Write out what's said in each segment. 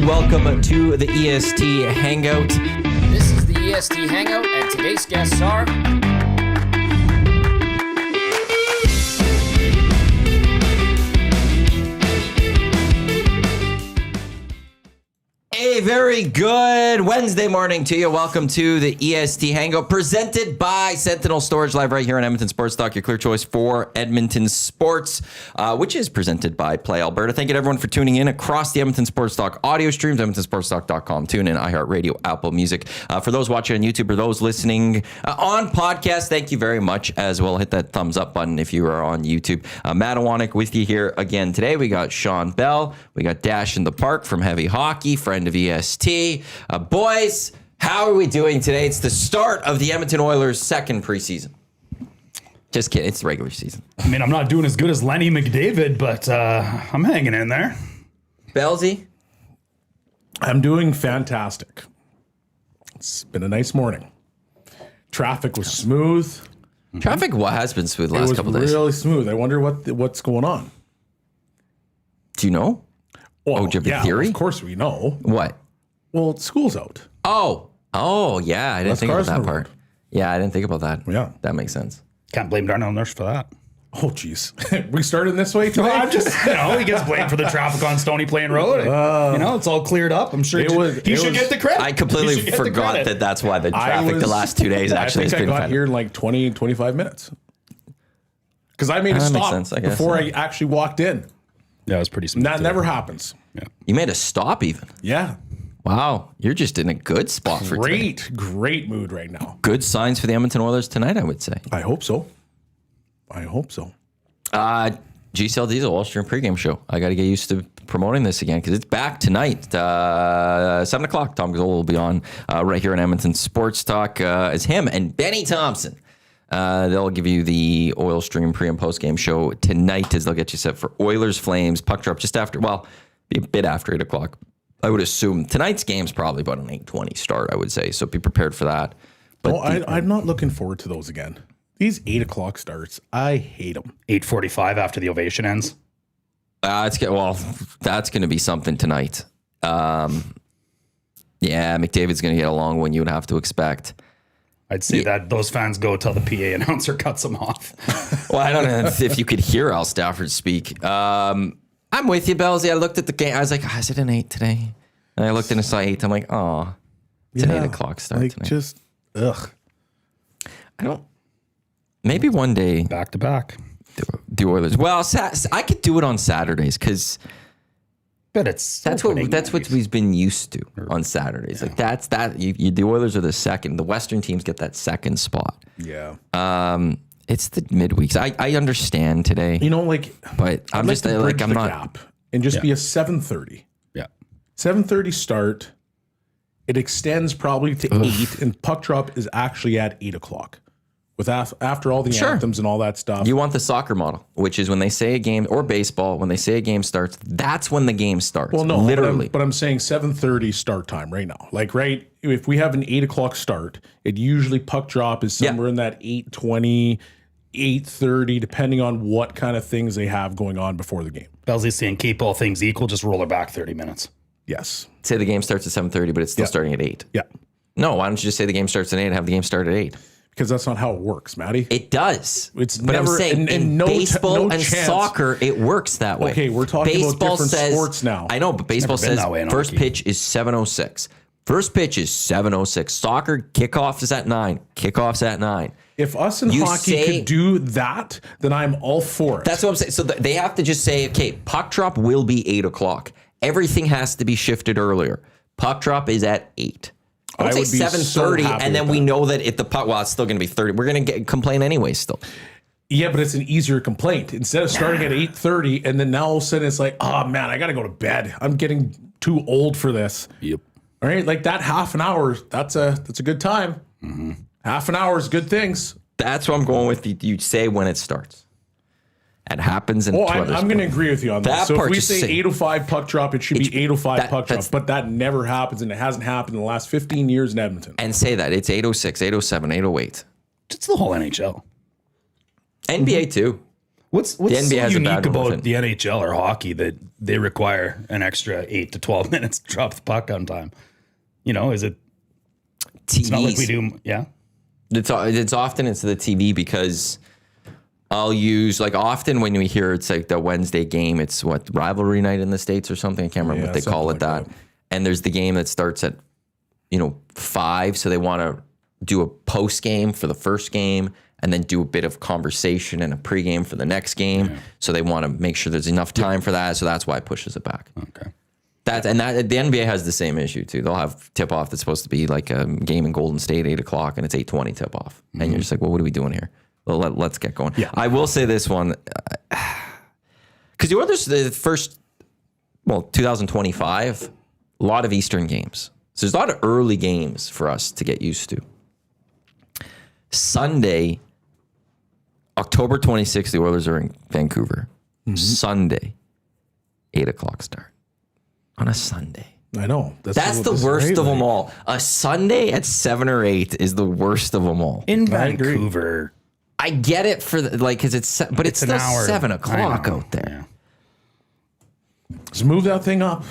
Welcome to the EST Hangout. This is the EST Hangout, and today's guests are... A very good Wednesday morning to you. Welcome to the EST Hangout, presented by Sentinel Storage, live right here on Edmonton Sports Talk, your clear choice for Edmonton sports, which is presented by Play Alberta. Thank you to everyone for tuning in across the Edmonton Sports Talk audio streams, edmontonsportstalk.com, tune in, iHeartRadio, Apple Music. For those watching on YouTube or those listening on podcast, thank you very much as well. Hit that thumbs up button if you are on YouTube. Mattias Iwanyk with you here again today. We got Shawn Belle. We got Dash in the Park from Heavy Hockey, friend of EST. Boys, how are we doing today? It's the start of the Edmonton Oilers' second preseason. Just kidding. It's the regular season. I mean, I'm not doing as good as Lenny McDavid, but I'm hanging in there. Bellsy? I'm doing fantastic. It's been a nice morning. Traffic was smooth. Traffic has been smooth the last couple days. It was really smooth. I wonder what's going on. Do you know? Well, do you have a theory? Of course we know. What? Well, school's out. Oh, yeah. I didn't think about that part. Yeah, I didn't think about that. Yeah. That makes sense. Can't blame Darnell Nurse for that. Oh, jeez. We started this way today? Well, I'm just, he gets blamed for the traffic on Stony Plain Road. It's all cleared up. I'm sure he should get the credit. I completely forgot that that's why the traffic the last 2 days actually has been I got here in like 20, 25 minutes. Because I made a stop before I actually walked in. Yeah, it was pretty smooth. That never happens. Yeah. You made a stop even? Yeah. Wow. You're just in a good spot for today. Great mood right now. Good signs for the Edmonton Oilers tonight, I would say. I hope so. GCL Diesel, Wall Street pregame show. I got to get used to promoting this again because it's back tonight. 7 o'clock. Tom Gazzola will be on right here on Edmonton Sports Talk as him and Benny Thompson. They'll give you the Oil Stream pre and post game show tonight as they'll get you set for Oilers Flames puck drop just after, be a bit after 8 o'clock. I would assume tonight's game's probably about an 8:20 start, I would say. So be prepared for that. But I'm not looking forward to those again. These 8 o'clock starts, I hate them. 8:45 after the ovation ends. That's going to be something tonight. Yeah, McDavid's going to get a long one, you would have to expect. I'd say that those fans go till the PA announcer cuts them off. Well, I don't know if you could hear Al Stafford speak. I'm with you, Bellsy. I looked at the game. I was like, is it an 8 today? And I looked and I saw 8. I'm like, it's an 8 o'clock start tonight. Maybe one day. Back to back. The Oilers. Well, I could do it on Saturdays because... But that's what we've been used to on Saturdays. Yeah. Like the Oilers are the second. The Western teams get that second spot. Yeah. It's the midweeks. I understand today. But I'm just like I'm not. Gap and just be a 7:30. Yeah. 7:30 start. It extends probably to 8, and puck drop is actually at 8 o'clock. With after all the anthems and all that stuff. You want the soccer model, which is when they say a game, or baseball, when they say a game starts, that's when the game starts. Well, no, literally. But I'm saying 7:30 start time right now. Like, if we have an 8 o'clock start, it usually puck drop is somewhere in that 8:20, 8:30, depending on what kind of things they have going on before the game. Belzy's saying keep all things equal, just roll it back 30 minutes. Yes. Say the game starts at 7:30, but it's still starting at 8. Yeah. No, why don't you just say the game starts at 8 and have the game start at 8? Because that's not how it works, Matty. It does. But I'm saying in baseball and soccer, it works that way. Okay, we're talking about different sports now. I know, but baseball says first pitch is 7:06. First pitch is 7:06. Soccer kickoff is at 9. Kickoff's at 9. If us in hockey could do that, then I'm all for it. That's what I'm saying. So they have to just say, okay, puck drop will be 8 o'clock. Everything has to be shifted earlier. Puck drop is at 8. I would say 7:30, and then we know that if the puck, it's still going to be 30. We're going to complain anyway still. Yeah, but it's an easier complaint. Instead of starting at 8:30, and then now all of a sudden it's like, oh man, I got to go to bed. I'm getting too old for this. Yep. All right, like that half an hour, that's a good time. Mm-hmm. Half an hour is good things. That's what I'm going with. You say when it starts. It happens in. I'm going to agree with you on that. So if we say 8:05 puck drop, it should be 8:05 puck drop. But that never happens, and it hasn't happened in the last 15 years in Edmonton. And say that it's 8:06, 8:07, 8:08. It's the whole NHL. NBA too. What's The NBA so has a bad unique rule with about it. the NHL or hockey that they require an extra 8 to 12 minutes to drop the puck on time? Is it? It's not like we do. Yeah. It's often the TV because I'll use often when we hear it's like the Wednesday game, it's what, rivalry night in the States or something. I can't remember what they call it that. And there's the game that starts at 5, so they want to do a post game for the first game and then do a bit of conversation and a pregame for the next game. Yeah. So they want to make sure there's enough time for that. So that's why it pushes it back. Okay. The NBA has the same issue too. They'll have tip off that's supposed to be like a game in Golden State, 8:00, and it's 8:20 tip off. Mm-hmm. And you're just like, well, what are we doing here? Well, let's get going. Yeah. I will say this one, because the Oilers, the first, 2025, a lot of Eastern games. So there's a lot of early games for us to get used to. Sunday, October 26th, the Oilers are in Vancouver. Mm-hmm. Sunday, 8:00 start on a Sunday. I know. That's the worst of them all. A Sunday at 7 or 8 is the worst of them all. In Vancouver. I get it because it's still 7 o'clock out there. Yeah. Just move that thing up.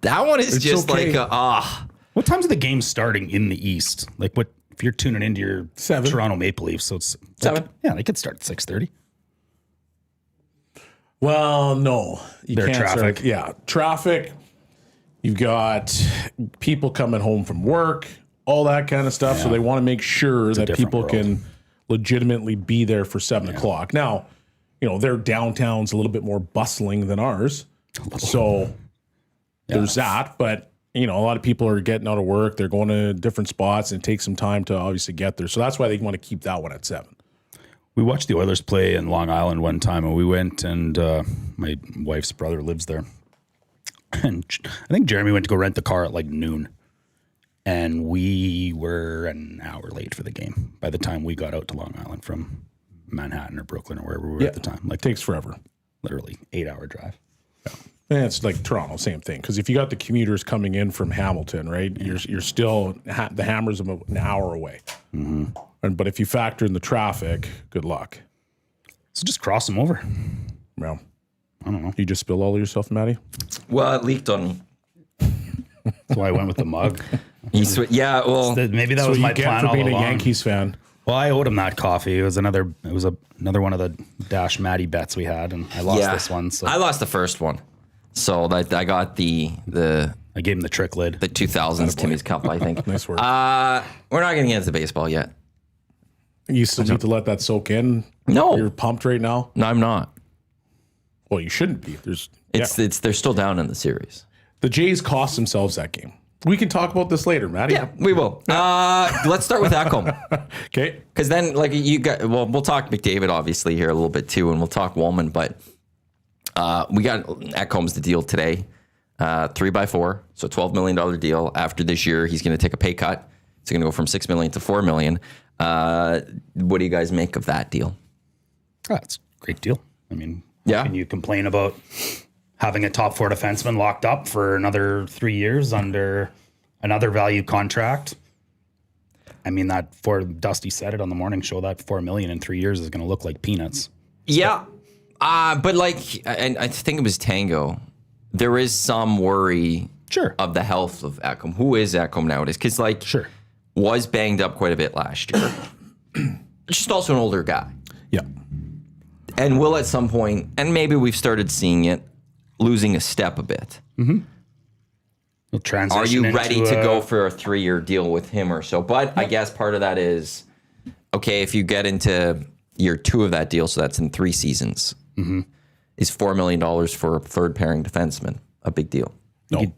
That one is just okay. What times are the games starting in the East? Like what, if you're tuning into your 7. Toronto Maple Leafs, so it's 7. They could start at 6:30. Well, no. You Their can't traffic. Traffic. You've got people coming home from work, all that kind of stuff. Yeah. So they want to make sure that people can legitimately be there for 7 o'clock. Now, their downtown's a little bit more bustling than ours. So there's that. But, a lot of people are getting out of work. They're going to different spots and it takes some time to obviously get there. So that's why they want to keep that one at 7. We watched the Oilers play in Long Island one time, and we went, and my wife's brother lives there. And I think Jeremy went to go rent the car at like noon, and we were an hour late for the game by the time we got out to Long Island from Manhattan or Brooklyn or wherever we were at the time. Like, it takes forever. Literally 8-hour drive. Yeah. And it's like Toronto, same thing. Because if you got the commuters coming in from Hamilton, right, you're still, the Hammer's an hour away. Mm-hmm. But if you factor in the traffic, good luck. So just cross them over. Well, I don't know. You just spill all of yourself, Matty? Well, it leaked on me. That's why I went with the mug. Maybe that was my plan for all being along. a Yankees fan. Well, I owed him that coffee. It was another one of the Dash Matty bets we had, and I lost this one. So I lost the first one. So I got the I gave him the trick lid. The 2000s Timmy's Cup, I think. Nice work. We're not going to get into baseball yet. You still need to let that soak in? No. You're pumped right now? No, I'm not. Well, you shouldn't be. They're still down in the series. The Jays cost themselves that game. We can talk about this later, Matty. Yeah, we will. Let's start with Ekholm. Okay. Because then, we'll talk McDavid obviously here a little bit too, and we'll talk Woolman. But we got Ekholm's the deal today, 3x4, so $12 million deal. After this year, he's going to take a pay cut. It's going to go from $6 million to $4 million. What do you guys make of that deal? That's a great deal. I mean, can you complain about having a top 4 defenseman locked up for another 3 years under another value contract? I mean, Dusty said it on the morning show, that $4 million in 3 years is going to look like peanuts. Yeah. But and I think it was Tango, there is some worry of the health of Ekholm. Who is Ekholm nowadays? Because was banged up quite a bit last year. Just also an older guy. Yeah. And will at some point, and maybe we've started seeing it, losing a step a bit. Mm-hmm. Are you ready to go for a 3-year deal with him or so? But I guess part of that is, okay, if you get into year 2 of that deal, so that's in 3 seasons, is $4 million for a third pairing defenseman a big deal? No.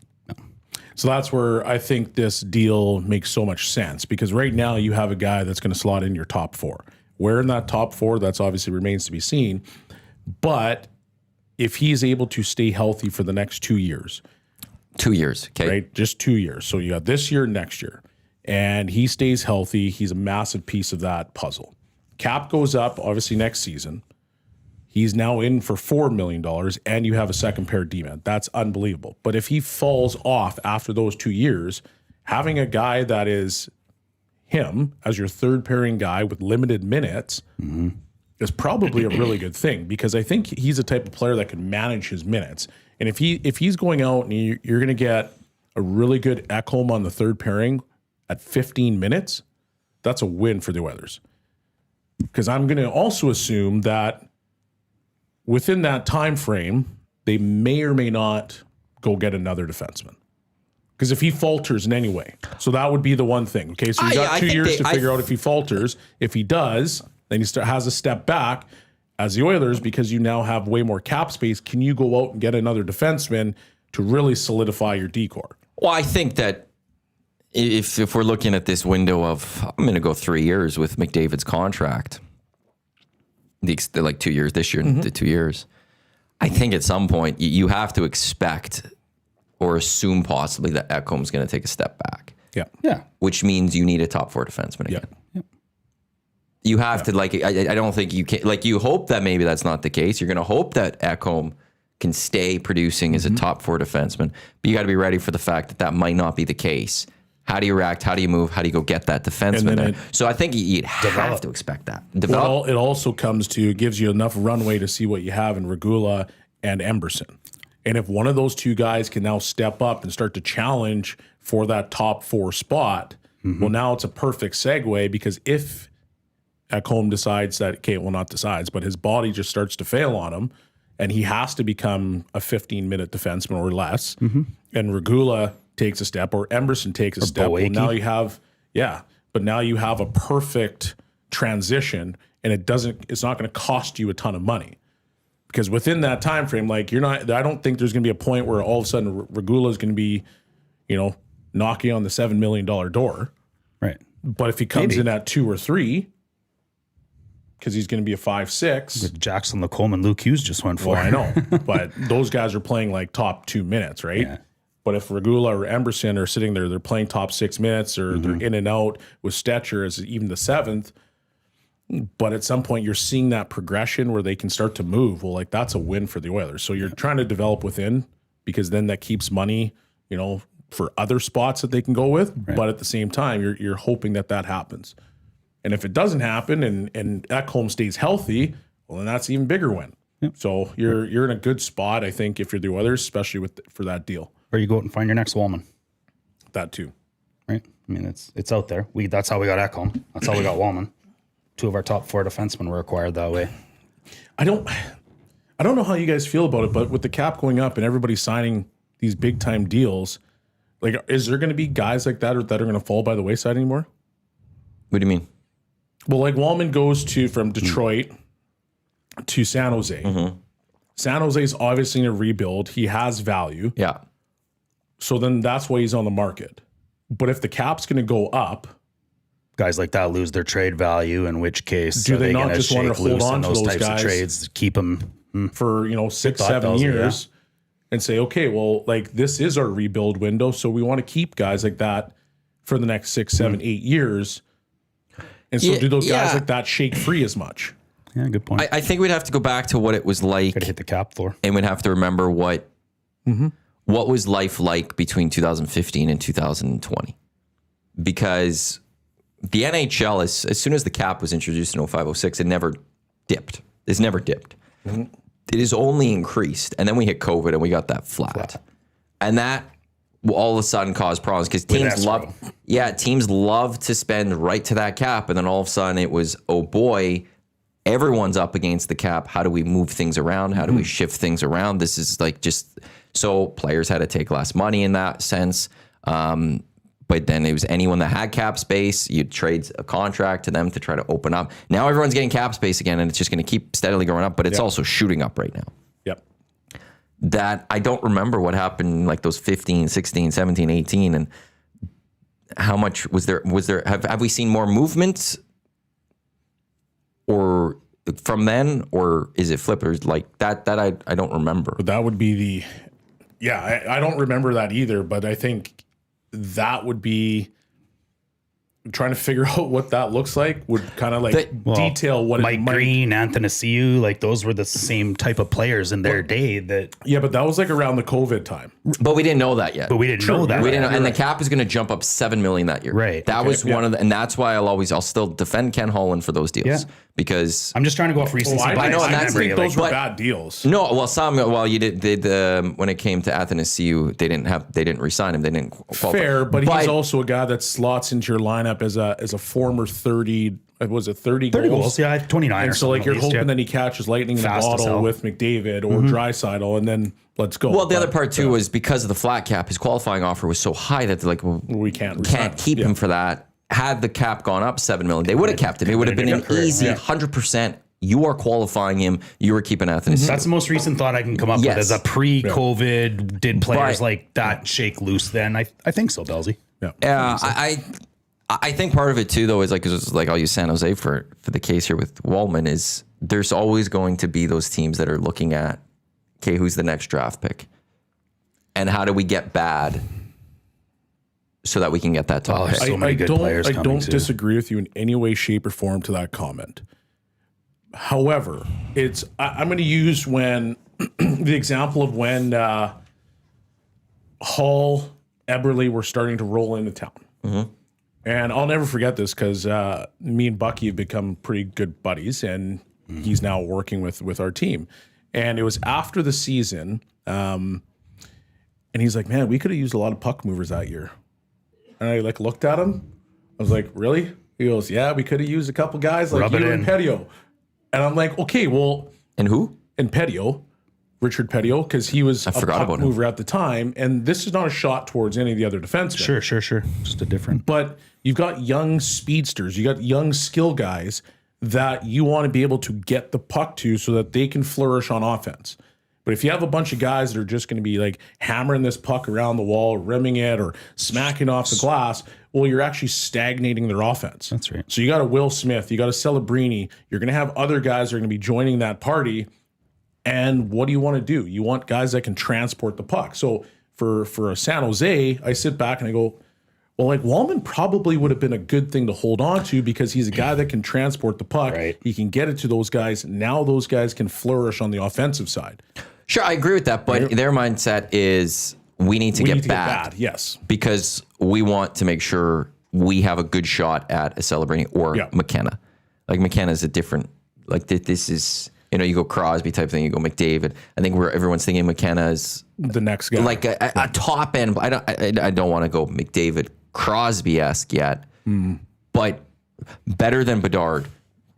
So that's where I think this deal makes so much sense, because right now you have a guy that's going to slot in your top 4. Where in that top 4, that's obviously remains to be seen. But if he's able to stay healthy for the next 2 years. 2 years, okay. Right? Just 2 years. So you got this year, next year. And he stays healthy. He's a massive piece of that puzzle. Cap goes up, obviously, next season. He's now in for $4 million, and you have a second pair D-man. That's unbelievable. But if he falls off after those 2 years, having a guy that is him as your third pairing guy with limited minutes is probably a really good thing, because I think he's the type of player that can manage his minutes. And if he's going out and you're going to get a really good Ekholm on the third pairing at 15 minutes, that's a win for the Oilers. Because I'm going to also assume that within that time frame, they may or may not go get another defenseman. Because if he falters in any way, so that would be the one thing. Okay, so you got 2 years to figure out if he falters. If he does, then he has a step back as the Oilers, because you now have way more cap space. Can you go out and get another defenseman to really solidify your decor? Well, I think that if we're looking at this window of, I'm going to go 3 years with McDavid's contract, like 2 years this year and the 2 years, I think at some point you have to expect or assume possibly that Ekholm's going to take a step back. Yeah. Yeah. Which means you need a top 4 defenseman again. Yeah. You have to, like, I don't think you can, like, you hope that maybe that's not the case. You're going to hope that Ekholm can stay producing as a top 4 defenseman, but you got to be ready for the fact that that might not be the case. How do you react? How do you move? How do you go get that defenseman there? So I think you'd have to expect that. Well, it also comes to, it gives you enough runway to see what you have in Regula and Emberson. And if one of those two guys can now step up and start to challenge for that top 4 spot, well, now it's a perfect segue, because if Ekholm decides that, okay, well, not decides, but his body just starts to fail on him, and he has to become a 15-minute defenseman or less, and Regula takes a step, or Emberson takes a step, well, now you have, but now you have a perfect transition, and it's not going to cost you a ton of money. Because within that time frame, like, I don't think there's going to be a point where all of a sudden Regula is going to be, knocking on the $7 million door. Right. But if he comes in at 2 or 3, because he's going to be a 5-6. Jackson LaCombe and Luke Hughes just went for. Well, I know, but those guys are playing like top 2 minutes, right? Yeah. But if Regula or Emberson are sitting there, they're playing top 6 minutes, or they're in and out with Stetcher as even the 7th. But at some point, you're seeing that progression where they can start to move. Well, like, that's a win for the Oilers. So you're trying to develop within, because then that keeps money, for other spots that they can go with. Right. But at the same time, you're hoping that happens. And if it doesn't happen and Ekholm stays healthy, well, then that's an even bigger win. Yep. So you're in a good spot, I think, if you're the Oilers, especially for that deal. Or you go out and find your next Wallman. That too. Right? I mean, it's out there. That's how we got Ekholm. That's how we got Wallman. 2 of our top 4 defensemen were acquired that way. I don't know how you guys feel about it, but with the cap going up and everybody signing these big time deals, like, is there going to be guys like that that are going to fall by the wayside anymore? What do you mean? Well, like, Wallman goes from Detroit to San Jose. San Jose is obviously in a rebuild. He has value. Yeah. So then that's why he's on the market. But if the cap's going to go up, guys like that lose their trade value, in which case do they not just want to hold on to those types guys of trades, keep them for 6-7 years, and say, okay, well, like, this is our rebuild window, so we want to keep guys like that for the next 6, 7, 8 years. And so do those guys like that shake free as much? Yeah, good point. I think we'd have to go back to what it was like. Gotta hit the cap floor. And we'd have to remember what was life like between 2015 and 2020. Because the NHL, as soon as the cap was introduced in 05-06, it never dipped. It's never dipped. It has only increased. And then we hit COVID and we got that flat. And that all of a sudden caused problems, because teams love to spend right to that cap. And then all of a sudden it was, oh boy, everyone's up against the cap. How do we move things around? How do we shift things around? This is like so players had to take less money in that sense. But then it was anyone that had cap space, you'd trade a contract to them to try to open up. Now everyone's getting cap space again, and it's just going to keep steadily going up, but it's also shooting up right now. Yep. That I don't remember what happened like those 15, 16, 17, 18, and how much was there, have we seen more movement or from then, or is it flippers like that I don't remember. But that would be I don't remember that either, but I think that would be trying to figure out what that looks like would kind of like detail what Mike it might. Green, Anthony Ciu, like those were the same type of players in their day that. Yeah, but that was like around the COVID time. But we didn't know that yet. But we didn't know that. We didn't know, and the cap is going to jump up $7 million that year. Right. That was one of the, and that's why I'll still defend Ken Holland for those deals because I'm just trying to go off recency. I know, and I that's- think those were but- bad deals. no, well, you did. When it came to Athanasiou, they didn't re-sign him. They didn't qualify. Fair, but he's also a guy that slots into your lineup as a former 30. Was it 30 goals? Yeah, 29 And or so, like, something you're at least, hoping yeah. that he catches lightning in the Fast as bottle hell. with McDavid or Draisaitl, and then let's go. Well, the other But, part too was because of the flat cap, his qualifying offer was so high that they're like, well, we can't resign him. keep him for that. Had the cap gone up $7 million, they would have kept him. It would have been an easy 100%. You are qualifying him. You are keeping Athanasiou. That's the most recent thought I can come up Yes. with. As a pre-COVID, did players But- like that shake loose then? I think so, Belsey. Yeah, I think part of it too, though, is like I'll use San Jose for the case here with Wallman. Is there's always going to be those teams that are looking at, okay, who's the next draft pick, and how do we get bad so that we can get that top pick. So many good players I coming, don't too. disagree with you in any way, shape, or form to that comment. However, I'm going to use when the example of when Hall, Eberle were starting to roll into town. And I'll never forget this because me and Bucky have become pretty good buddies, and he's now working with our team. And it was after the season, and he's like, "Man, we could have used a lot of puck movers that year." And I looked at him. I was like, "Really?" He goes, "Yeah, we could have used a couple guys like Rub it you and in. Petio." And I'm like, "Okay, well." And who? And Petio, Richard Petio, because he was a forgot puck about him. mover at the time. And this is not a shot towards any of the other defensemen. Sure. Just a different. But you've got young speedsters, you got young skill guys that you want to be able to get the puck to so that they can flourish on offense. But if you have a bunch of guys that are just going to be like hammering this puck around the wall, rimming it, or smacking off the glass, well, you're actually stagnating their offense. That's right. So you got a Will Smith, you got a Celebrini, you're going to have other guys that are going to be joining that party. And what do you want to do? You want guys that can transport the puck. So for San Jose, I sit back and I go, well, like Wallman probably would have been a good thing to hold on to because he's a guy that can transport the puck. Right. He can get it to those guys. Now those guys can flourish on the offensive side. Sure, I agree with that, but their mindset is we need to get Need to bad. get bad, yes. Because we want to make sure we have a good shot at a Celebrini or Yeah. McKenna. Like McKenna is a different, like this is, you go Crosby type thing, you go McDavid. I think everyone's thinking McKenna is The next guy. like a top end. I don't want to go McDavid Crosby-esque yet, but better than Bedard,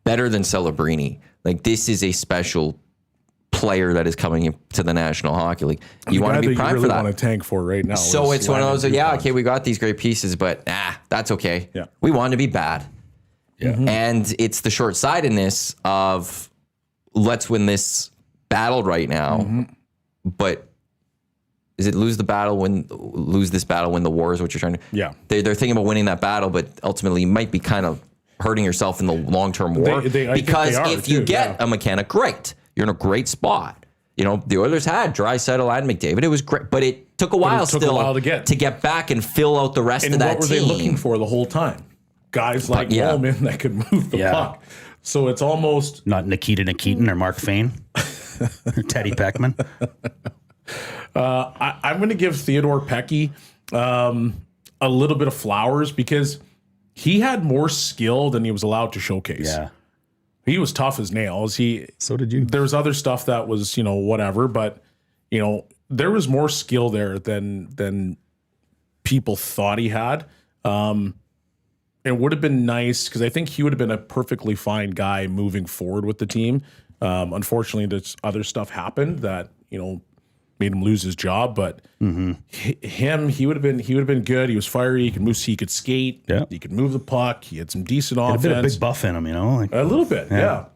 better than Celebrini. Like this is a special player that is coming into the National Hockey League. You want to be primed for that. want to tank for right now. So is it's one of those, Landon Dupont. okay, we got these great pieces, but that's okay. Yeah. We want to be bad. Yeah. And it's the short-sightedness of let's win this battle right now, but is it lose this battle, win the war is what you're trying to... Yeah. They're thinking about winning that battle, but ultimately you might be kind of hurting yourself in the long-term war. I think because they are, if you too, get a mechanic, great. You're in a great spot. The Oilers had Draisaitl and McDavid. It was great, but it took a while to get back and fill out the rest And of that what were team. they looking for the whole time? Guys like yeah. Wallman that could move the Yeah. puck. So it's almost... Not Nikita Nikitin or Mark Fain or Teddy Peckman. I'm going to give Theodore Pecky a little bit of flowers because he had more skill than he was allowed to showcase. Yeah. He was tough as nails. So did you. There was other stuff that was, whatever, but there was more skill there than people thought he had. It would have been nice because I think he would have been a perfectly fine guy moving forward with the team. Unfortunately, this other stuff happened that made him lose his job. But he would have been good. He was fiery. He could move. He could skate. Yeah. He could move the puck. He had some decent A offense. bit of big buff in him, like, A little bit, yeah.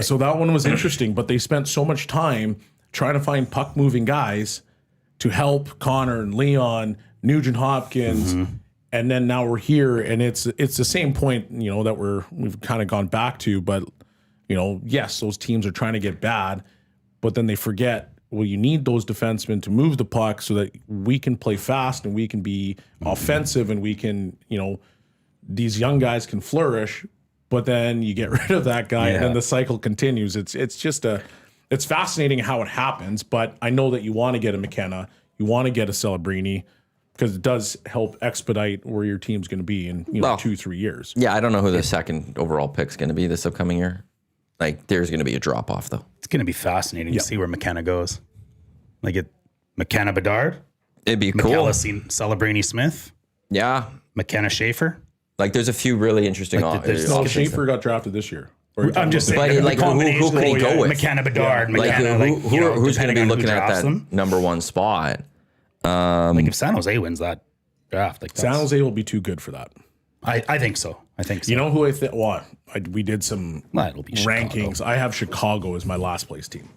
So that one was interesting, but they spent so much time trying to find puck moving guys to help Connor and Leon, Nugent Hopkins, and then now we're here, and it's the same point, that we've kind of gone back to, but yes, those teams are trying to get bad, but then they forget. Well, you need those defensemen to move the puck so that we can play fast and we can be offensive and we can, these young guys can flourish. But then you get rid of that guy, and then the cycle continues. It's just it's fascinating how it happens. But I know that you want to get a McKenna, you want to get a Celebrini, because it does help expedite where your team's going to be in 2-3 years. Yeah, I don't know who the second overall pick's going to be this upcoming year. Like, there's going to be a drop off though. It's going to be fascinating to see where McKenna goes. Like McKenna Bedard, It'd be cool. Celebrini Smith, Yeah, McKenna Schaefer. like there's a few really interesting. No, Schaefer got drafted this year. I'm just saying, But like, who could he go with? McKenna Bedard, Like, McKenna. who's going to be looking at that them? number one spot? Like if San Jose wins that draft, like San Jose will be too good for that. I think so. I think so. You know who I think? We did some It'll be rankings. I have Chicago as my last place team.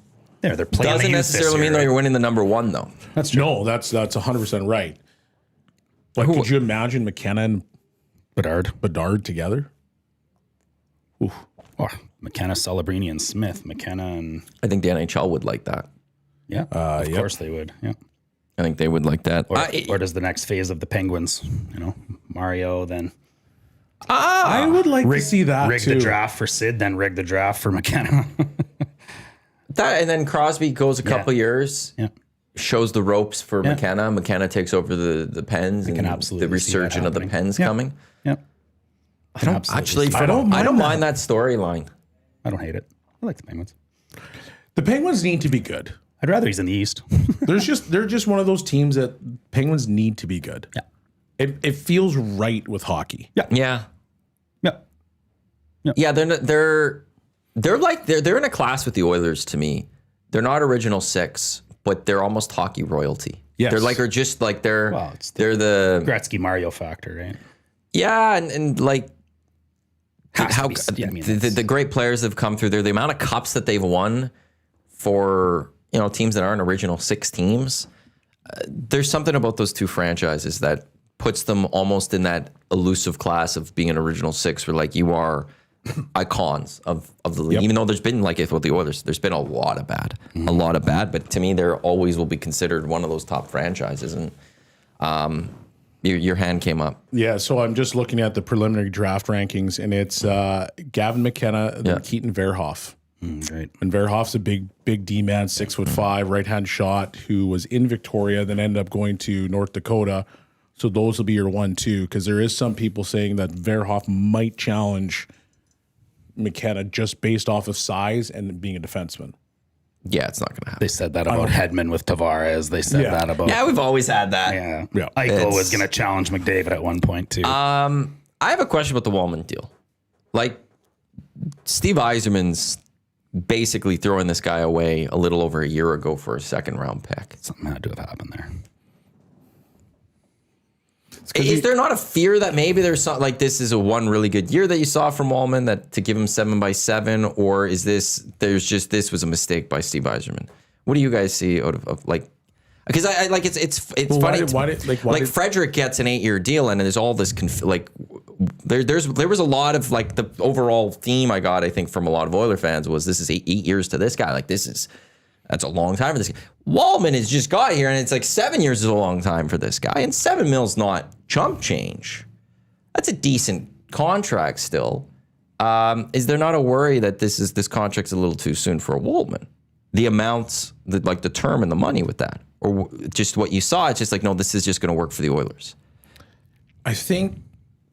they're playing. Doesn't necessarily mean that you're winning the number one though. That's true. No, that's 100% right. Like, could you imagine McKenna and Bedard together? Ooh. Oh, McKenna, Celebrini, and Smith. McKenna and I think the NHL would like that. yeah, of course they would. Yeah. I think they would like that. Or does the next phase of the Penguins, Mario, then I would like to see that rig too. the draft for Sid, then rig the draft for McKenna. That and then Crosby goes a couple years, Yeah. shows the ropes for McKenna. McKenna takes over the Pens and absolutely the see that resurgence of the happening. Pens Yeah. coming. Yeah. I don't absolutely actually. see I don't that. mind that storyline. I don't hate it. I like the Penguins. The Penguins need to be good. I'd rather he's in the East. They're just one of those teams that Penguins need to be good. Yeah. It feels right with hockey. Yeah. Yeah, Yeah. yeah. They're in a class with the Oilers to me. They're not original six, but they're almost hockey royalty. Yes. They're like, or just like It's they're the Gretzky Mario factor, right? yeah, and like Has to how be- yeah, I mean, the great players that have come through there, the amount of cups that they've won for teams that aren't original six teams. There's something about those two franchises that puts them almost in that elusive class of being an original six, where like you are icons of the league. Yep. Even though there's been like with the Oilers, there's been a lot of bad, but to me, there always will be considered one of those top franchises. And your hand came up. Yeah, so I'm just looking at the preliminary draft rankings, and it's Gavin McKenna and then Keaton Verhoff. Great. And Verhoff's a big D man, 6'5", right hand shot, who was in Victoria, then ended up going to North Dakota. So those will be your 1-2, because there is some people saying that Verhoff might challenge McKenna just based off of size and being a defenseman. Yeah, it's not going to happen. They said that about Hedman with Tavares. They said that about Yeah, we've always had that. yeah. Eichel was going to challenge McDavid at one point too. I have a question about the Wallman deal. Like, Steve Yzerman's basically throwing this guy away a little over a year ago for a second round pick. Something had to have happened there. Is there not a fear that maybe there's something like this is a one really good year that you saw from Wallman that to give him 7x7, or is this was a mistake by Steve Yzerman? What do you guys see out of like? Because I like it's funny. Why did Frederick gets an 8-year deal, and there's all this there was a lot of like the overall theme I got, I think, from a lot of Oiler fans was this is eight years to this guy. Like that's a long time for this guy. Wallman has just got here, and it's like 7 years is a long time for this guy, and $7 million's not chump change. That's a decent contract still. Is there not a worry that this contract's a little too soon for a Wallman? The amounts, the term and the money with that, or just what you saw, it's just like, no, this is just going to work for the Oilers. I think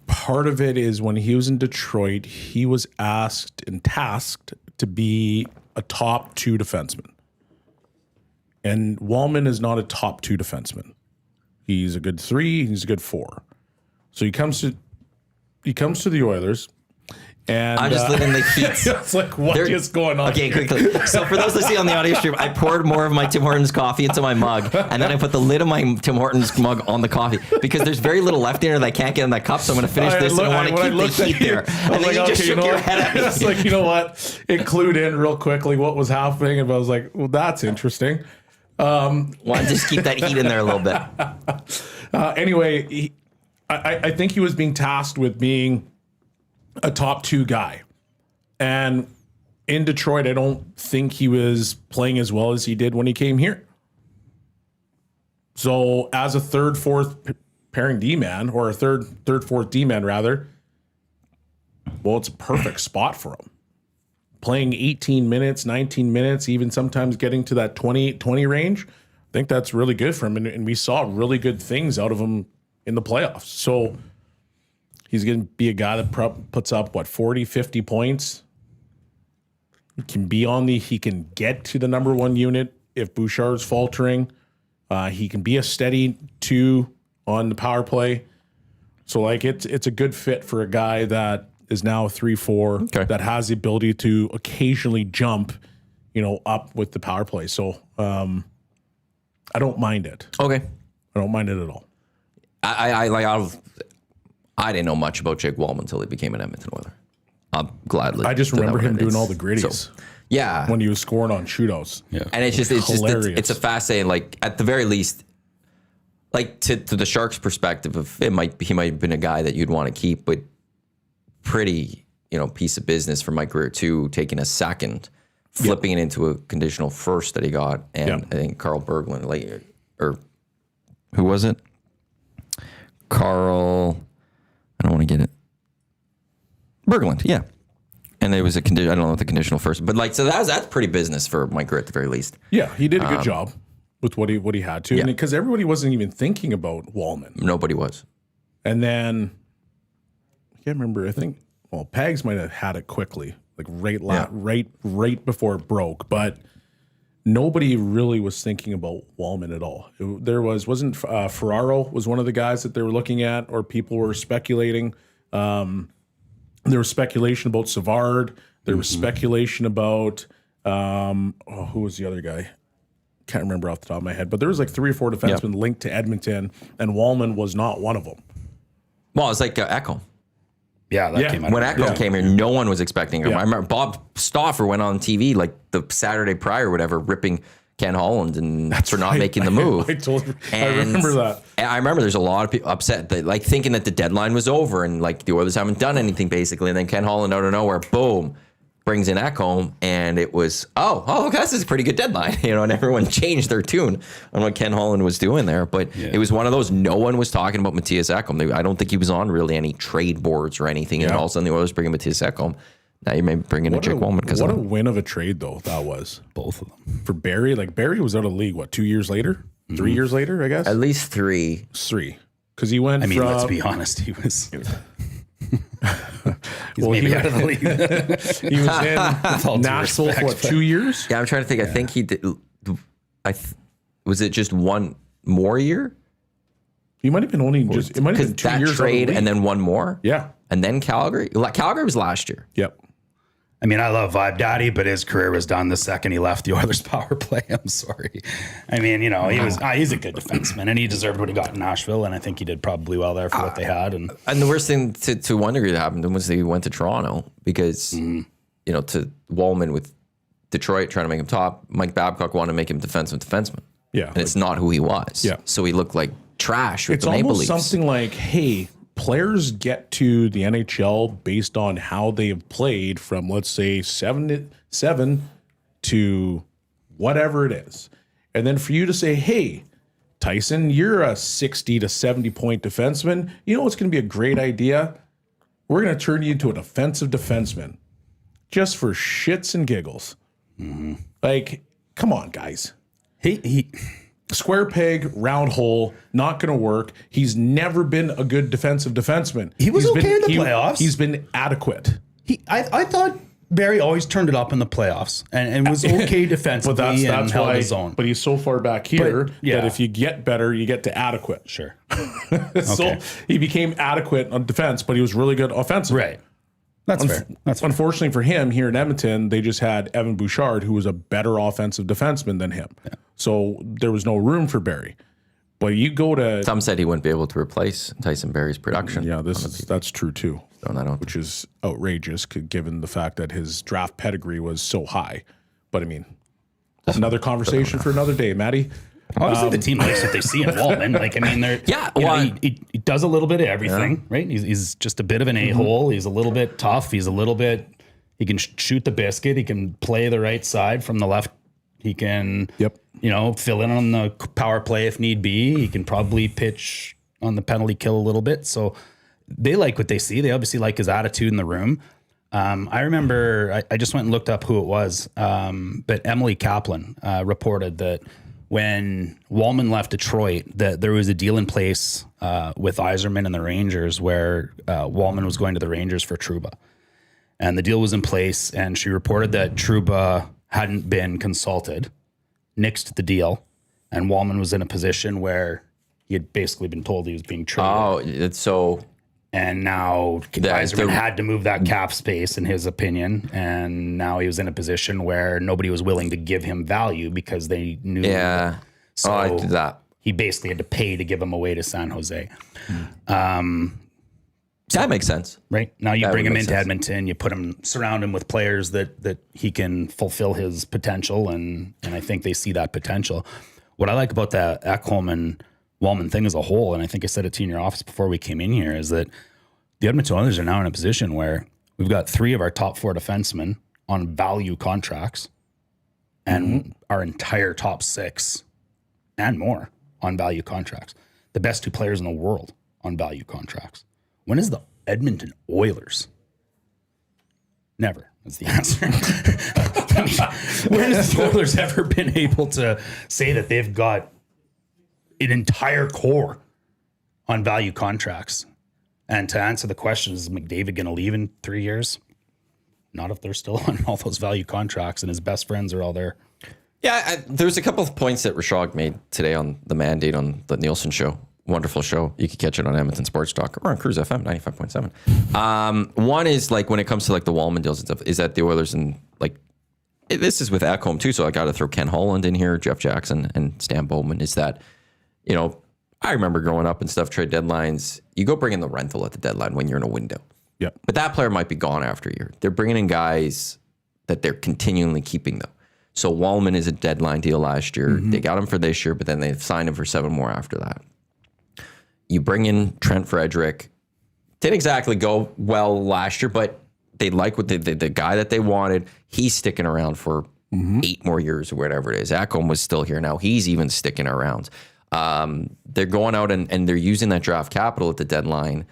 part of it is when he was in Detroit, he was asked and tasked to be a top 2 defenseman. And Wallman is not a top 2 defenseman. He's a good 3, he's a good 4. So he comes to the Oilers. And I'm just living the heat. It's like, what is going on? Okay, here? quickly. So for those listening on the audio stream, I poured more of my Tim Hortons coffee into my mug, and then I put the lid of my Tim Hortons mug on the coffee because there's very little left in it that I can't get in that cup. So I'm going to finish this, and I want to keep the heat there. And then you just shook your head at me. It's like, you know what? It clued in real quickly what was happening, and I was like, well, that's interesting. Want to just keep that heat in there a little bit. Anyway, I think he was being tasked with being a top 2 guy. And in Detroit, I don't think he was playing as well as he did when he came here. So as a third, fourth pairing D-man, or a third, fourth D-man rather, well, it's a perfect spot for him. Playing 18 minutes, 19 minutes, even sometimes getting to that 20 range, think that's really good for him. And we saw really good things out of him in the playoffs. So he's going to be a guy that puts up, 40, 50 points. He can get to the number one unit if Bouchard's faltering. He can be a steady 2 on the power play. So, like, it's a good fit for a guy that is now 3-4, that has the ability to occasionally jump, up with the power play. So, I don't mind it. Okay. I don't mind it at all. I didn't know much about Jake Wallman until he became an Edmonton Oiler. I'll gladly. I just remember him doing all the gritties. So, yeah. When he was scoring on shootouts. Yeah. And it's a fascinating, like, at the very least, like, to the Sharks' perspective, he might have been a guy that you'd want to keep, but pretty, piece of business for Mike Grier too, taking a second, flipping it into a conditional first that he got, and I think Carl Berglund, or who was it? Carl, I don't want to get it. Berglund, yeah. And there was a condition. I don't know what the conditional first, but so that's pretty business for Mike Grier at the very least. Yeah, he did a good job with what he had to, because everybody wasn't even thinking about Wallman. Nobody was. And then I can't remember. I think Pags might have had it quickly, like right before it broke, but nobody really was thinking about Wallman at all. Wasn't Ferraro was one of the guys that they were looking at, or people were speculating. There was speculation about Savard. There was speculation about who was the other guy? Can't remember off the top of my head, but there was like 3 or 4 defensemen linked to Edmonton, and Wallman was not one of them. Well, it's like Ekholm. Yeah, that came out. When Ekholm came here, no one was expecting him. Yeah. I remember Bob Stauffer went on TV like the Saturday prior or whatever, ripping Ken Holland for not making the move. I remember that. And I remember there's a lot of people upset, that, like, thinking that the deadline was over and like the Oilers haven't done anything basically. And then Ken Holland out of nowhere, boom, brings in Ekholm, and it was, this is a pretty good deadline, and everyone changed their tune on what Ken Holland was doing there. But it was one of those, no one was talking about Mattias Ekholm. I don't think he was on really any trade boards or anything. And all of a sudden the Oilers bring in Mattias Ekholm. Now you may bring in a Jake Wallman. What a win of a trade, though, that was. Both of them. For Barry. Like, Barry was out of the league, 2 years later? 3 years later, I guess? At least 3. 3. Because he went from... let's be honest, he was... He's maybe out of the league. He was in Nashville for 2 years? Yeah, I'm trying to think. I think he did. Was it just one more year? He might have been only just. It might have been 2 years. Trade and then one more. Yeah, and then Calgary. Calgary was last year. Yep. I mean, I love Vibe Daddy, but his career was done the second he left the Oilers power play. I'm sorry. I mean, he was he's a good defenseman, and he deserved what he got in Nashville, and I think he did probably well there for what they had. And the worst thing to one degree that happened to him was that he went to Toronto because, to Wallman with Detroit trying to make him top, Mike Babcock wanted to make him defenseman. Yeah. And it's not who he was. Yeah. So he looked like trash with it's the Maple almost Leafs. Something like, hey, players get to the NHL based on how they have played from, let's say, 7 to whatever it is. And then for you to say, hey, Tyson, you're a 60 to 70 point defenseman. You know what's going to be a great idea? We're going to turn you into an offensive defenseman just for shits and giggles. Like, come on, guys. he Square peg, round hole, not going to work. He's never been a good defensive defenseman. He was He's okay in the playoffs. He's been adequate. I thought Barry always turned it up in the playoffs and was okay defensively and held his own. But he's so far back here But, yeah. that if you get better, you get to adequate. Sure. So he became adequate on defense, but he was really good offensively. Right. That's fair. That's fair. Unfortunately for him, here in Edmonton, they just had Evan Bouchard, who was a better offensive defenseman than him. Yeah. So there was no room for Barry. But you go to... Some said he wouldn't be able to replace Tyson Barrie's production. Yeah, that's true too. Which is outrageous given the fact that his draft pedigree was so high. But I mean, another conversation for another day, Matty. Obviously, the team likes what they see in Wallman. Like, I mean, he does a little bit of everything, right? He's just a bit of an a-hole. He's a little bit tough. He can shoot the biscuit. He can play the right side from the left. He can, fill in on the power play if need be. He can probably pitch on the penalty kill a little bit. So they like what they see. They obviously like his attitude in the room. I remember I just went and looked up who it was, but Emily Kaplan reported that when Wallman left Detroit, that there was a deal in place with Yzerman and the Rangers where Wallman was going to the Rangers for Trouba. And the deal was in place, and she reported that Trouba hadn't been consulted, nixed the deal, and Wallman was in a position where he had basically been told he was being traded. Oh, it's so... And now Yzerman had to move that cap space, in his opinion, and now he was in a position where nobody was willing to give him value because they knew. Yeah. So I did that. he basically had to pay to give him away to San Jose. That makes sense. Right now, you bring him make into sense. Edmonton, you surround him with players that he can fulfill his potential, and I think they see that potential. What I like about that Ekholm and Wallman thing as a whole, and I think I said it to you in your office before we came in here, is that the Edmonton Oilers are now in a position where we've got 3 of our top 4 defensemen on value contracts, and our entire top 6 and more on value contracts. The best 2 players in the world on value contracts. When is the Edmonton Oilers? Never is the answer. When has the Oilers ever been able to say that they've got an entire core on value contracts? And to answer the question, is McDavid going to leave in 3 years? Not if they're still on all those value contracts and his best friends are all there. Yeah, there's a couple of points that Rashog made today on the mandate on the Nielsen show. Wonderful show. You can catch it on Edmonton Sports Talk or on Cruise FM 95.7. One is like when it comes to like the Wallman deals and stuff, is that the Oilers and like this is with Ekholm too. So I got to throw Ken Holland in here, Jeff Jackson, and Stan Bowman. Is that, you know, I remember growing up and stuff, trade deadlines, you go bring in the rental at the deadline when you're in a window. Yeah. But that player might be gone after a year. They're bringing in guys that they're continually keeping though. So Wallman is a deadline deal last year. They got him for this year, but then they've signed him for 7 more after that. You bring in Trent Frederick. Didn't exactly go well last year, but they like what the guy that they wanted. He's sticking around for 8 more years or whatever it is. Ekholm was still here. Now he's even sticking around. They're going out and they're using that draft capital at the deadline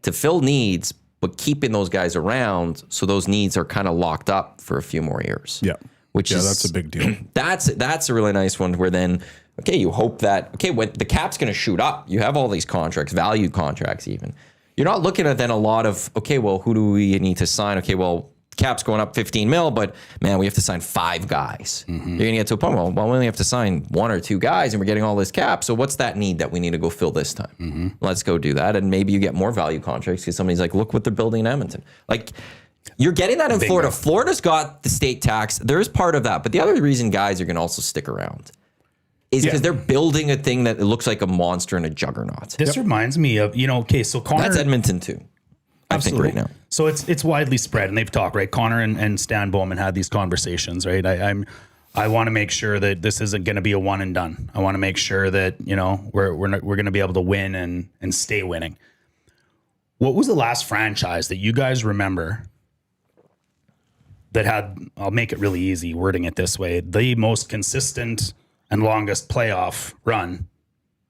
to fill needs, but keeping those guys around so those needs are kind of locked up for a few more years. Yeah. Which is that's a big deal. That's a really nice one where then, okay, you hope that, okay, when the cap's going to shoot up, you have all these contracts, value contracts even. You're not looking at then a lot of, okay, well, who do we need to sign? Okay, well, cap's going up 15 mil, but man, we have to sign 5 guys. You're going to get to a point, well, we only have to sign 1 or 2 guys and we're getting all this cap. So what's that need that we need to go fill this time? Let's go do that. And maybe you get more value contracts because somebody's like, look what they're building in Edmonton. Like, you're getting that in Florida. Florida's got the state tax. There's part of that. But the other reason guys are going to also stick around is because they're building a thing that looks like a monster and a juggernaut. This reminds me of, okay, so Connor... That's Edmonton too, I think right now. So it's widely spread, and they've talked, right? Connor and Stan Bowman had these conversations, right? I want to make sure that this isn't going to be a one and done. I want to make sure that, we're going to be able to win and stay winning. What was the last franchise that you guys remember that had, I'll make it really easy, wording it this way, the most consistent and longest playoff run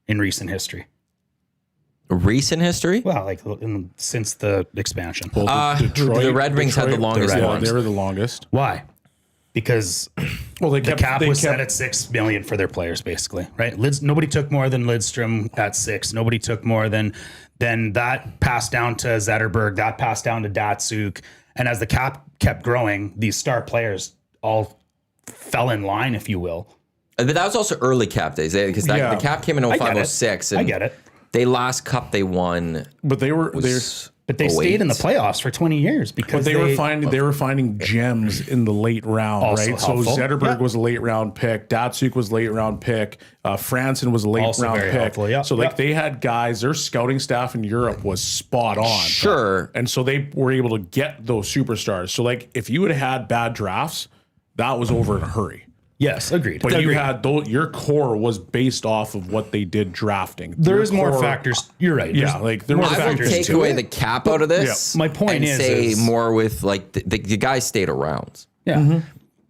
in recent history? Recent history? Well, like since the expansion. Well, The Red Wings had the longest Yeah, ones. they were the longest. Why? Because Well, the cap was set at $6 million for their players, basically, right? Nobody took more than Lidstrom at 6. Nobody took more than that passed down to Zetterberg. That passed down to Datsuk. And as the cap kept growing, these star players all fell in line, if you will. But that was also early cap days because the cap came in 05, 06. I get it. They last cup they won. But they stayed in the playoffs for 20 years because they were finding gems in the late round, Also right? helpful. So Zetterberg was a late round pick, Datsuk was a late round pick, Franson was a late Also round very pick. helpful, yeah. So they had guys. Their scouting staff in Europe was spot on. Sure. And so they were able to get those superstars. So like if you would have had bad drafts, that was over in a hurry. Yes, agreed. But you had your core was based off of what they did drafting. There's more factors. You're right. Yeah, there were I will factors take to away it. the cap out of this. My point and is say more with like the guys stayed around. Yeah.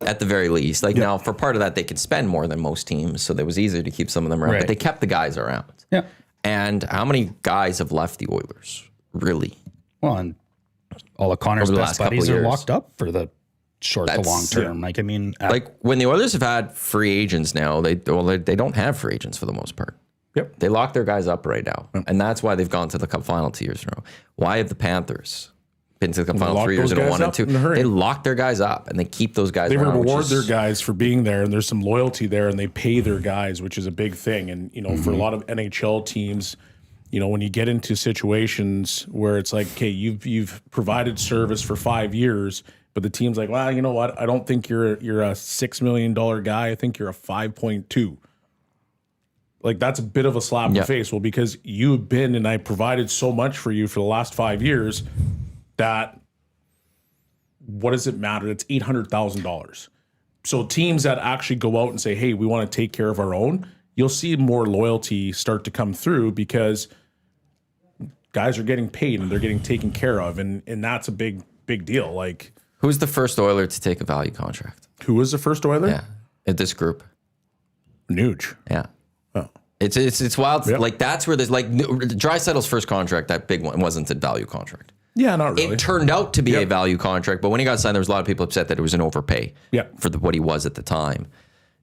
At the very least. Like now for part of that they could spend more than most teams, so it was easier to keep some of them around. Right. But they kept the guys around. Yeah. And how many guys have left the Oilers? Really? Well, and all of Connor's Over the best last couple buddies are years. locked up for the short to long term. Like, I mean, Like when the Oilers have had free agents now, they don't have free agents for the most part. Yep. They lock their guys up right now. And that's why they've gone to the Cup final 2 years in a row. Why have the Panthers been to the Cup final 3 years in a 1 and 2? They lock their guys up and they keep those guys around. They reward their guys for being there, and there's some loyalty there, and they pay their guys, which is a big thing. And, you know, for a lot of NHL teams, you know, when you get into situations where it's like, okay, you've provided service for 5 years, but the team's like, well, you know what? I don't think you're a $6 million guy. I think you're a 5.2. Like, that's a bit of a slap in the face. Well, because you've been and I provided so much for you for the last 5 years that what does it matter? It's $800,000. So teams that actually go out and say, hey, we want to take care of our own, you'll see more loyalty start to come through because guys are getting paid and they're getting taken care of. And that's a big deal. Like, who's the first Oiler to take a value contract? Who was the first Oiler? Yeah, in this group. Nuge. Yeah. Oh. It's wild. Yep. Like, that's where there's like Draisaitl's first contract, that big one, wasn't a value contract. Yeah, not really. It turned out to be a value contract, but when he got signed, there was a lot of people upset that it was an overpay for what he was at the time.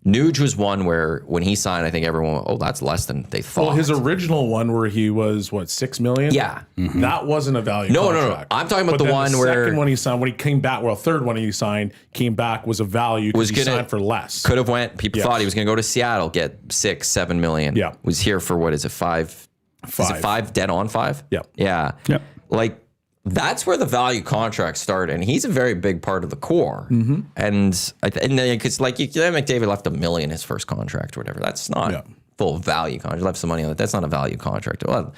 Nuge was one where when he signed, I think everyone went, oh, that's less than they thought. Well, his original one where he was, what, $6 million? Yeah. That wasn't a value contract. No. I'm talking about the one the where... second one he signed, when he came back, well, third one he signed, came back, was a value because he signed for less. Could have went, people thought he was going to go to Seattle, get $6-7 million. Yeah. Was here for, what is it, five? Is it 5? Dead on 5? Yeah. Yeah. Yep. Like, that's where the value contract started, and he's a very big part of the core. And because like McDavid left $1 million his first contract or whatever, that's not full value contract. He left some money on it. That's not a value contract. Well,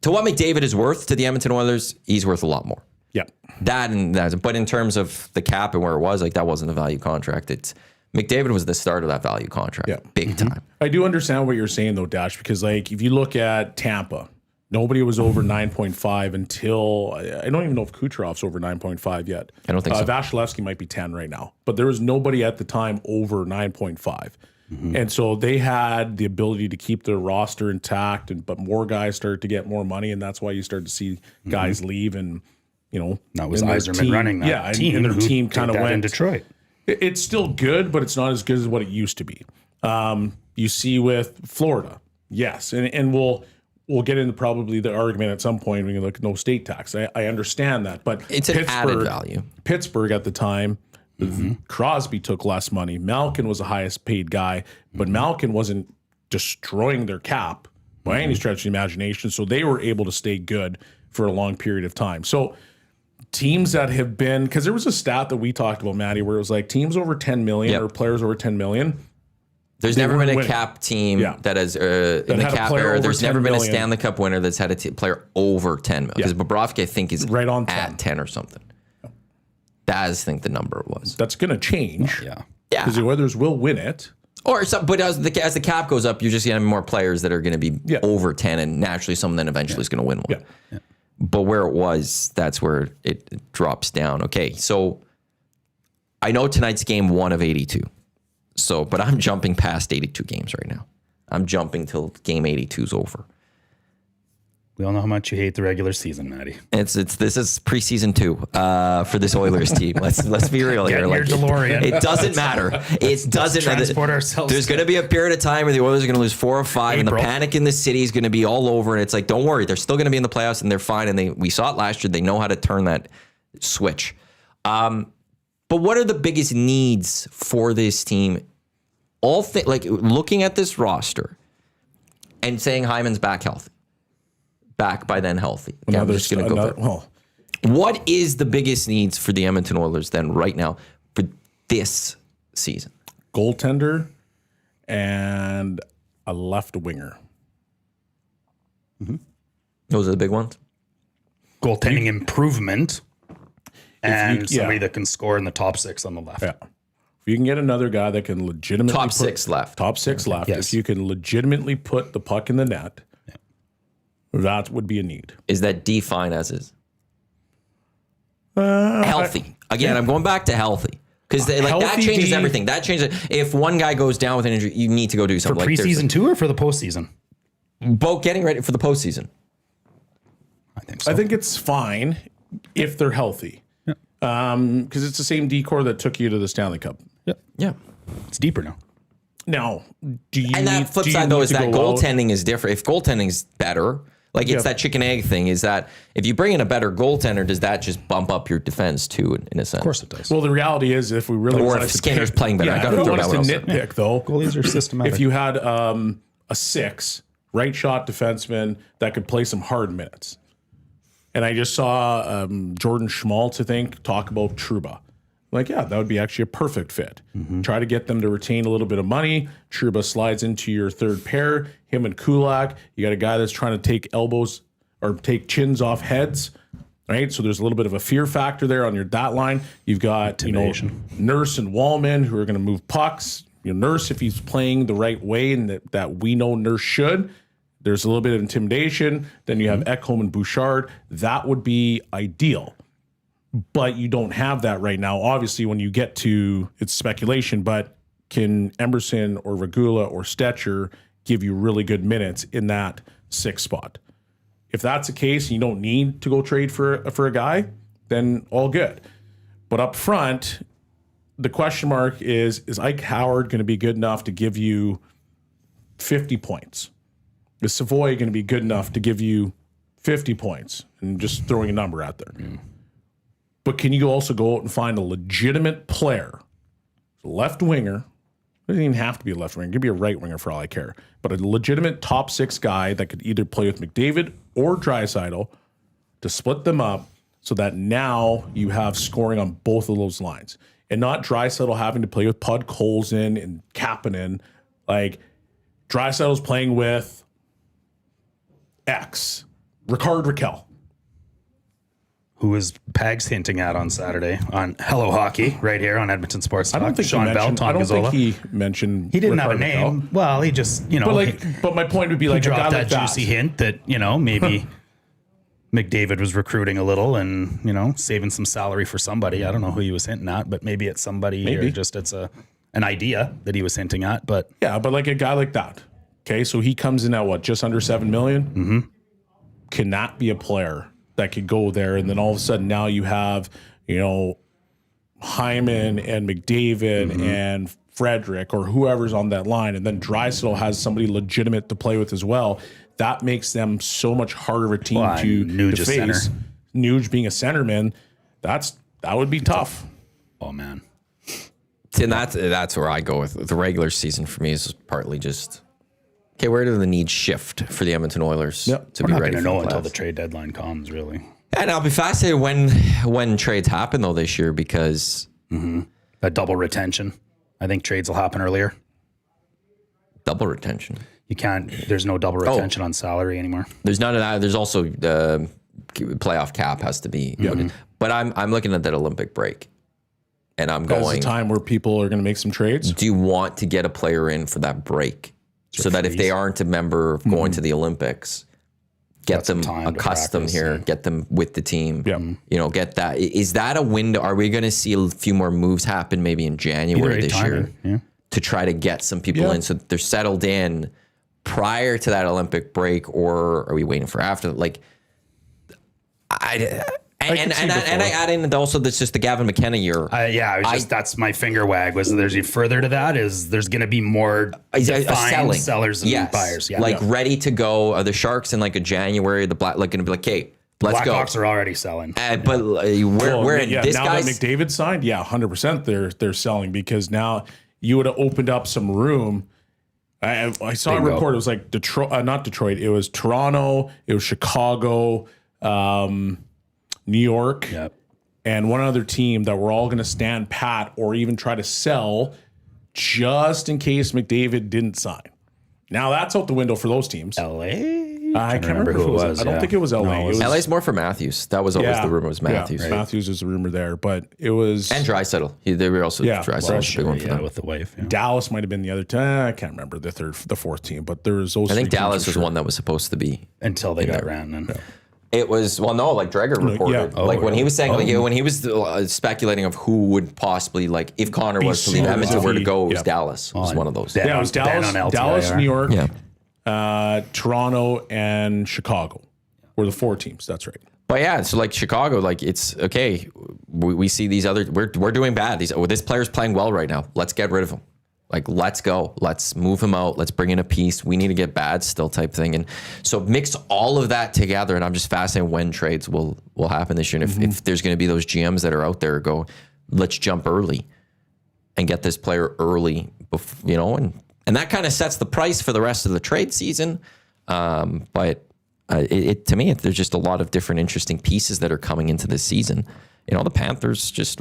to what McDavid is worth to the Edmonton Oilers, he's worth a lot more. Yeah, But in terms of the cap and where it was, like, that wasn't a value contract. It's McDavid was the start of that value contract, big time. I do understand what you're saying though, Dash, because like if you look at Tampa. Nobody was over 9.5 until I don't even know if Kucherov's over 9.5 yet. I don't think so. Vasilevsky might be 10 right now, but there was nobody at the time over 9.5. And so they had the ability to keep their roster intact, but more guys started to get more money, and that's why you start to see guys leave. And you know that was Yzerman running that team, and their team kind of went in Detroit. It's still good, but it's not as good as what it used to be. You see with Florida, yes, and we'll get into probably the argument at some point when you look at no state tax. I understand that, but it's an added value. Pittsburgh at the time, Crosby took less money. Malkin was the highest paid guy, but Malkin wasn't destroying their cap by any stretch of the imagination, so they were able to stay good for a long period of time. So teams that have been, because there was a stat that we talked about, Matty, where it was like teams over 10 million or players over 10 million, there's never been a cap team that has, in the cap era, there's never been a Stanley Cup winner that's had a player over 10 million. Because Bobrovsky, I think, is right on 10. At 10 or something. That's, I think, the number was. That's going to change. Yeah. Because the Oilers will win it. But as the cap goes up, you're just going to have more players that are going to be over 10, and naturally someone then eventually is going to win one. Yeah. But where it was, that's where it drops down. Okay, so I know tonight's game 1 of 82. So, but I'm jumping past 82 games right now. I'm jumping till game 82 is over. We all know how much you hate the regular season, Matty. This is preseason 2 for this Oilers team. Let's be real here. Your DeLorean. It doesn't matter. It doesn't transport ourselves. There's going to be a period of time where the Oilers are going to lose 4 or 5, and the panic in the city is going to be all over. And it's like, don't worry, they're still going to be in the playoffs, and they're fine. And we saw it last year. They know how to turn that switch. But what are the biggest needs for this team? Like looking at this roster and saying Hyman's back by then healthy. Okay, I'm just going to go there. What is the biggest needs for the Edmonton Oilers then right now for this season? Goaltender and a left winger. Those are the big ones. Goaltending improvement and somebody that can score in the top 6 on the left. Yeah. If you can get another guy that can legitimately top 6 left. Yes. If you can legitimately put the puck in the net, that would be a need. Is that defined as is? Healthy. Again, I'm going back to healthy. Because that changes everything. That changes. If one guy goes down with an injury, you need to go do something. For preseason too, or for the postseason? Both, getting ready for the postseason. I think so. I think it's fine if they're healthy. Because it's the same decor that took you to the Stanley Cup. Yeah. It's deeper now. Now, do you And that flip side, though, is that goaltending is different. If goaltending is better, like it's that chicken egg thing, is that if you bring in a better goaltender, does that just bump up your defense too, in a sense? Of course it does. Well, the reality is, if we really Or if Skinner's playing better, I got to throw that one to else. nitpick though. Goalies are systematic. If you had a 6 right shot defenseman that could play some hard minutes, and I just saw Jordan Schmaltz, I think, talk about Trouba. Like, yeah, that would be actually a perfect fit. Try to get them to retain a little bit of money. Trouba slides into your third pair. Him and Kulak. You got a guy that's trying to take elbows or take chins off heads, right? So there's a little bit of a fear factor there on your dot line. You've got Nurse and Wallman who are going to move pucks. Nurse, if he's playing the right way and that we know Nurse should, there's a little bit of intimidation. Then you have Ekholm and Bouchard. That would be ideal. But you don't have that right now. Obviously, when you get to, it's speculation, but can Emerson or Regula or Stetcher give you really good minutes in that 6 spot? If that's the case, and you don't need to go trade for a guy, then all good. But up front, the question mark is Ike Howard going to be good enough to give you 50 points? Is Savoy going to be good enough to give you 50 points? And just throwing a number out there. But can you also go out and find a legitimate player, left winger? Doesn't even have to be a left winger. It could be a right winger for all I care. But a legitimate top 6 guy that could either play with McDavid or Draisaitl to split them up so that now you have scoring on both of those lines. And not Draisaitl having to play with Podkolzin and Kapanen. Like, Draisaitl's playing with X. Ricard Raquel. Who was Pags hinting at on Saturday on Hello Hockey right here on Edmonton Sports Talk. I don't think Shawn Belle, Tom I don't Gazzola. think he mentioned. He didn't have a Ricard name. Raquel. Well, he just, But my point would be like a guy dropped like that juicy hint that, maybe McDavid was recruiting a little and, saving some salary for somebody. I don't know who he was hinting at, but maybe it's somebody or just it's an idea that he was hinting at. But yeah, but like a guy like that. Okay, so he comes in at just under $7 million? Mm-hmm. Cannot be a player that could go there, and then all of a sudden now you have, Hyman and McDavid and Frederick or whoever's on that line, and then Draisaitl has somebody legitimate to play with as well. That makes them so much harder of a team to face. Nuge being a centerman, that would be tough. oh man, And that's where I go with the regular season. For me is partly just okay. Where do the needs shift for the Edmonton Oilers to we're be not ready going for to know the until playoffs? the trade deadline comes, really. And I'll be fascinated when trades happen though this year because That double retention. I think trades will happen earlier. double retention. You can't. There's no double retention on salary anymore. There's none of that. There's also playoff cap has to be noted. But I'm looking at that Olympic break, and I'm That's going. the time where people are going to make some trades. Do you want to get a player in for that break so that if they aren't a member of going to the Olympics, get them time to accustomed practice, here, get them with the team. Yeah. Get that. Is that a window? Are we going to see a few more moves happen maybe in January this year to try to get some people in so that they're settled in prior to that Olympic break, or are we waiting for after? Like, I add in also this just the Gavin McKenna year. That's my finger wag. Was there's further to that? Is there's going to be more defined sellers and buyers? Yeah, ready to go. Are the Sharks in like a January? The Black going to be like, okay, let's go. Blackhawks are already selling. But we're in this now guy's that McDavid signed, 100% they're selling because now you would have opened up some room. I saw a report. It was like Detroit, not Detroit. It was Toronto. It was Chicago. New York, and one other team that were all going to stand pat or even try to sell just in case McDavid didn't sign. Now that's out the window for those teams. LA? I can't remember who it was. I don't think it was LA. No, LA's more for Matthews. That was always the rumor was Matthews. Yeah, Matthews is the rumor there, but it was And Draisaitl. They were also Draisaitl's a big one for them. with the wife. Yeah. Dallas might have been the other time. I can't remember the fourth team, but there was those. I think Dallas was one that was supposed to be. Until they got ran. And It was like Dreger reported, when he was saying, when he was speculating of who would possibly if Connor was to leave Edmonton, where to go, it was Dallas. It was one of those. it was Dallas, New York, Toronto, and Chicago were the four teams. That's right. But yeah, so Chicago, it's okay. we see these other, we're doing bad. This player's playing well right now. Let's get rid of him. Like, let's go. Let's move him out. Let's bring in a piece. We need to get bad still type thing. And so mix all of that together. And I'm just fascinated when trades will happen this year. And if there's going to be those GMs that are out there go, let's jump early and get this player early, you know, and that kind of sets the price for the rest of the trade season. But to me, there's just a lot of different interesting pieces that are coming into this season. You know, the Panthers just,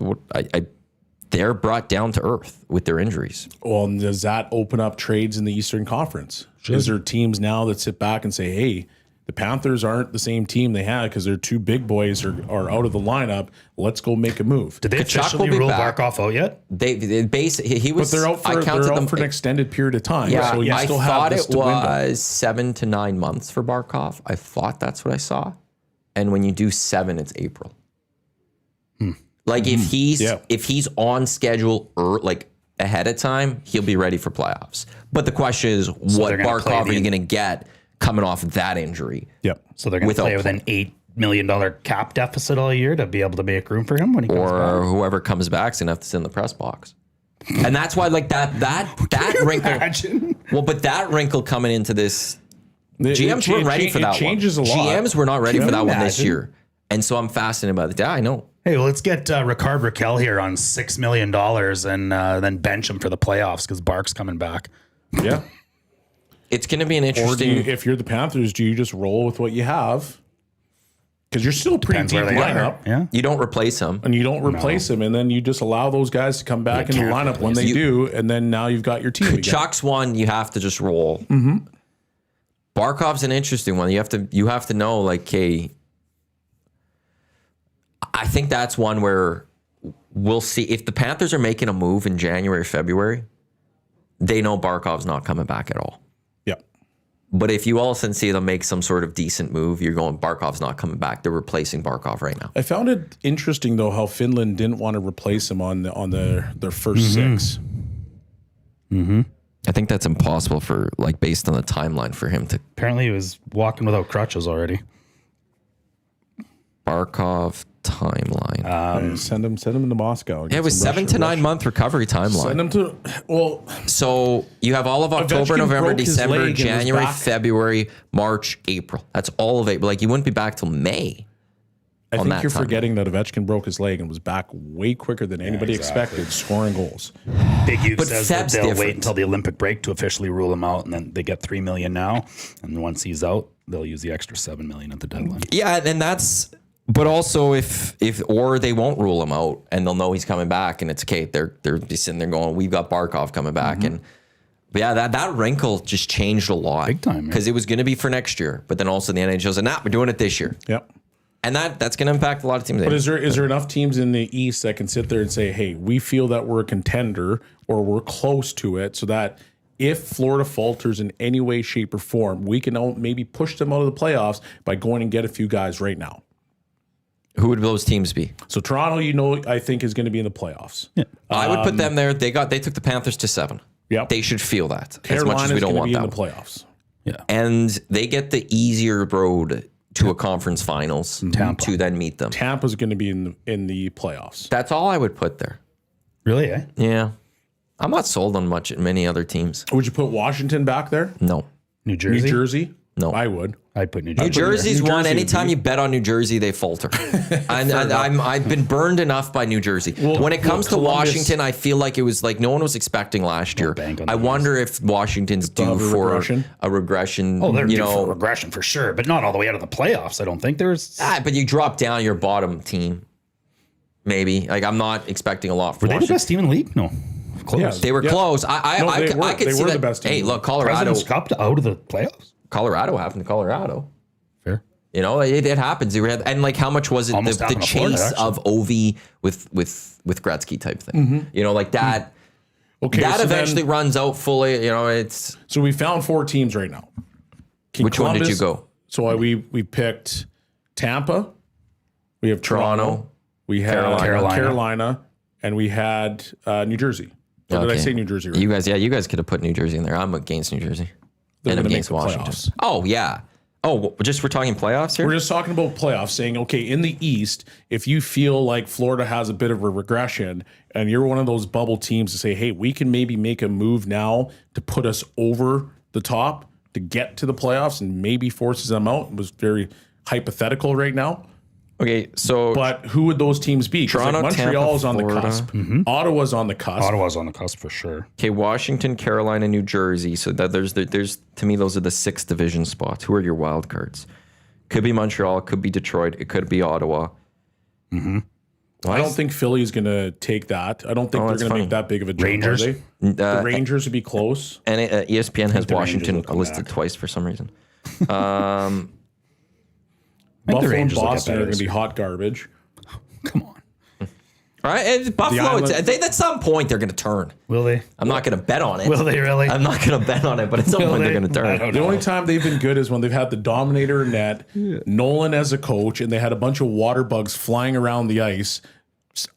they're brought down to earth with their injuries. Well, and does that open up trades in the Eastern Conference? Is there teams now that sit back and say, hey, the Panthers aren't the same team they had because their two big boys are out of the lineup. Let's go make a move. Did they officially rule Barkov out yet? He was. But they're out for an extended period of time. Yeah, so you I still thought have this it was window. 7 to 9 months for Barkov. I thought that's what I saw. And when you do 7, it's April. Like if he's on schedule like ahead of time, he'll be ready for playoffs. But the question is, what Barkov are you going to get coming off that injury? Yep. So they're going to play with an $8 million cap deficit all year to be able to make room for him when he comes back. Or whoever comes back is going to have to sit in the press box. And that's why, like that wrinkle. Imagine? Well, but that wrinkle coming into this, GMs weren't ready for that one. It changes a lot. GMs were not ready for that one this imagine? year. And so I'm fascinated by it. Yeah, I know. Hey, well, let's get Ricard Raquel here on $6 million and then bench him for the playoffs because Bark's coming back. Yeah. It's going to be an Or interesting. if you're the Panthers, do you just roll with what you have? Because you're still pretty Depends deep where they lineup. are. Yeah. You don't replace him. And you don't replace them, and then you just allow those guys to come back in the can't lineup when they do, and then now you've got your team again. Chuck's one you have to just roll. Barkov's an interesting one. You have to know, like, hey, I think that's one where we'll see if the Panthers are making a move in January, February, they know Barkov's not coming back at all. Yeah. But if you all of a sudden see them make some sort of decent move, you're going, Barkov's not coming back. They're replacing Barkov right now. I found it interesting though how Finland didn't want to replace him on their first 6. I think that's impossible for, like, based on the timeline for him to. Apparently he was walking without crutches already. Barkov timeline. Send him to Moscow. Yeah, it was 7 to 9 month recovery timeline. Send him to So you have all of October, Ovechkin November, broke his December, leg and was January, back. February, March, April. That's all of it. But like, you wouldn't be back till May. I on think that you're timeline. forgetting that Ovechkin broke his leg and was back way quicker than anybody expected, scoring goals. Big U But says that Seb's they'll different. wait until the Olympic break to officially rule him out, and then they get $3 million now, and once he's out, they'll use the extra $7 million at the deadline. Yeah, and that's. But also, if or they won't rule him out, and they'll know he's coming back, and it's okay. They're just sitting there going, "We've got Barkov coming back," and. But yeah, that wrinkle just changed a lot. Big time, Because it was going to be for next year, but then also the NHL said, "Nah, we're doing it this year," Yep. and that's going to impact a lot of teams. But is there enough teams in the East that can sit there and say, hey, we feel that we're a contender or we're close to it, so that if Florida falters in any way, shape, or form, we can maybe push them out of the playoffs by going and get a few guys right now? Who would those teams be? So Toronto, I think is going to be in the playoffs. Yeah. I would put them there. They took the Panthers to 7. Yep. They should feel that Carolina's as much as we don't gonna want be that. in the playoffs. Yeah. And they get the easier road to a conference finals to then meet them. Tampa's going to be in the playoffs. That's all I would put there. Really, eh? Yeah. I'm not sold on many other teams. Would you put Washington back there? No. New Jersey? New Jersey? No. I would. I'd put New Jersey. New Jersey's New one. Jersey would Anytime be- you bet on New Jersey, they falter. I've been burned enough by New Jersey. When it comes to Columbus- Washington, I feel like it was like no one was expecting last year. bank on I the wonder if Washington's due have a for regression? a regression. Oh, they're you due for know, regression for sure, but not all the way out of the playoffs. I don't think there's. but you drop down your bottom team. Maybe like I'm not expecting a lot from Were they the Washington. best team in the league? No, close. Yeah. They were close. No, they were. I could They see were that. the best team. Hey, look, Colorado. President's Cup to out of the playoffs. Colorado happened to Colorado. Fair. You know, it happens. And like, how much was it? Almost The happened to Florida, chase actually. of Ovi with Gretzky type thing. You know, like that. Okay, That so eventually then- runs out fully. You know, it's So we found 4 teams right now. which one did you go? So we picked Tampa. We have Toronto. We had Carolina. And we had New Jersey. Or did I Okay. say New Jersey? Right? You guys could have put New Jersey in there. I'm against New Jersey. They're And gonna against make the Washington. playoffs. Oh yeah. Oh, just we're talking playoffs here? We're just talking about playoffs, saying, okay, in the East, if you feel like Florida has a bit of a regression and you're one of those bubble teams to say, hey, we can maybe make a move now to put us over the top to get to the playoffs and maybe forces them out. It was very hypothetical right now. Okay, so But who would those teams be? Because Toronto, Montreal's Tampa, on the Florida. cusp. Ottawa's on the cusp. Ottawa's on the cusp for sure. okay, Washington, Carolina, New Jersey. So that there's to me those are the 6 division spots. Who are your wild cards? Could be Montreal, could be Detroit, it could be Ottawa. I don't think Philly's going to take that. I don't think they're that's going to funny. make that big of a jump. Rangers? Are they? The Rangers would be close. And ESPN has the Rangers Washington will come listed back. twice for some reason. I think the Buffalo and Rangers will get Boston are better going to this be year. hot garbage. Come on. All right, and Buffalo. Island- At some point they're going to turn. Will they? I'm not going to bet on it. Will they really? I'm not going to bet on it, but at some Will point they're they? going to I turn. don't The know. only time they've been good is when they've had the Dominator in net, Nolan as a coach, and they had a bunch of water bugs flying around the ice,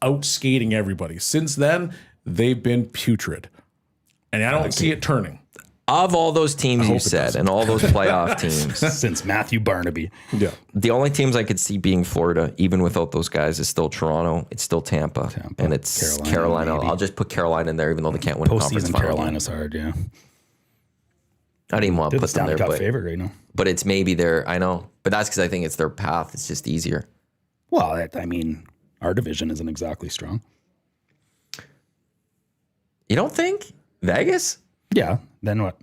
out skating everybody. Since then, they've been putrid. And I don't see it turning. Of all those teams you said and all those playoff teams, Since Matthew Barnaby. Yeah. the only teams I could see being Florida, even without those guys, is still Toronto. It's still Tampa. And it's Carolina. maybe. I'll just put Carolina in there, even though they can't win a conference Postseason final. Carolina's hard, yeah. I didn't even want to They're the put them Stanley there, Cup but, favorite right now. but it's maybe their. I know, but that's because I think it's their path. It's just easier. Well, I mean, our division isn't exactly strong. You don't think Vegas? Yeah. Then what?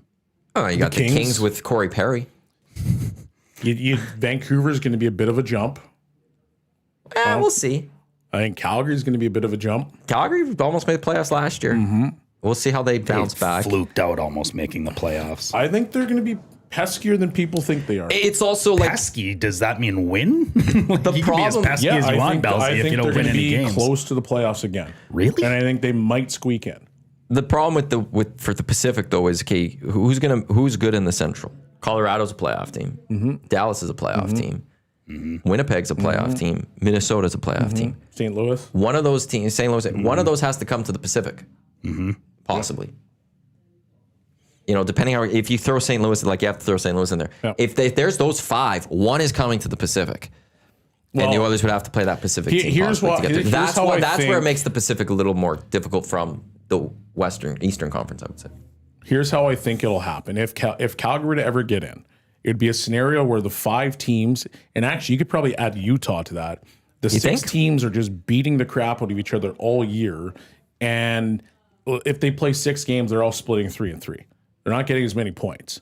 Oh, you got the Kings? Kings with Corey Perry. Vancouver's going to be a bit of a jump. We'll see. I think Calgary's going to be a bit of a jump. Calgary almost made the playoffs last year. We'll see how they bounce back. Fluked out almost making the playoffs. I think they're going to be peskier than people think they are. It's also like Pesky, does that mean win? Like, you can be as problem- pesky as you want, I Belsey, if think you they're don't going win to any be games. close to the playoffs again. Really? And I think they might squeak in. the problem for the Pacific though is okay, who's good in the Central? Colorado's a playoff team. Dallas is a playoff team. Winnipeg's a playoff team. Minnesota's a playoff team. St. Louis. One of those teams, St. Louis, one of those has to come to the Pacific, possibly. You know, depending on if you throw St. Louis, like you have to throw St. Louis in there. Yeah. If there's those 5, one is coming to the Pacific, and the Well, Oilers would have to play that Pacific team. here's possibly what- to get there. here's That's how I that's where it think- makes the Pacific a little more difficult from the Eastern Conference, I would say. Here's how I think it'll happen. If Calgary were to ever get in, it would be a scenario where the 5 teams, and actually you could probably add Utah to that. The 6 think? teams are just beating the crap out of each other all year, and if they play 6 games, they're all splitting 3-3. They're not getting as many points,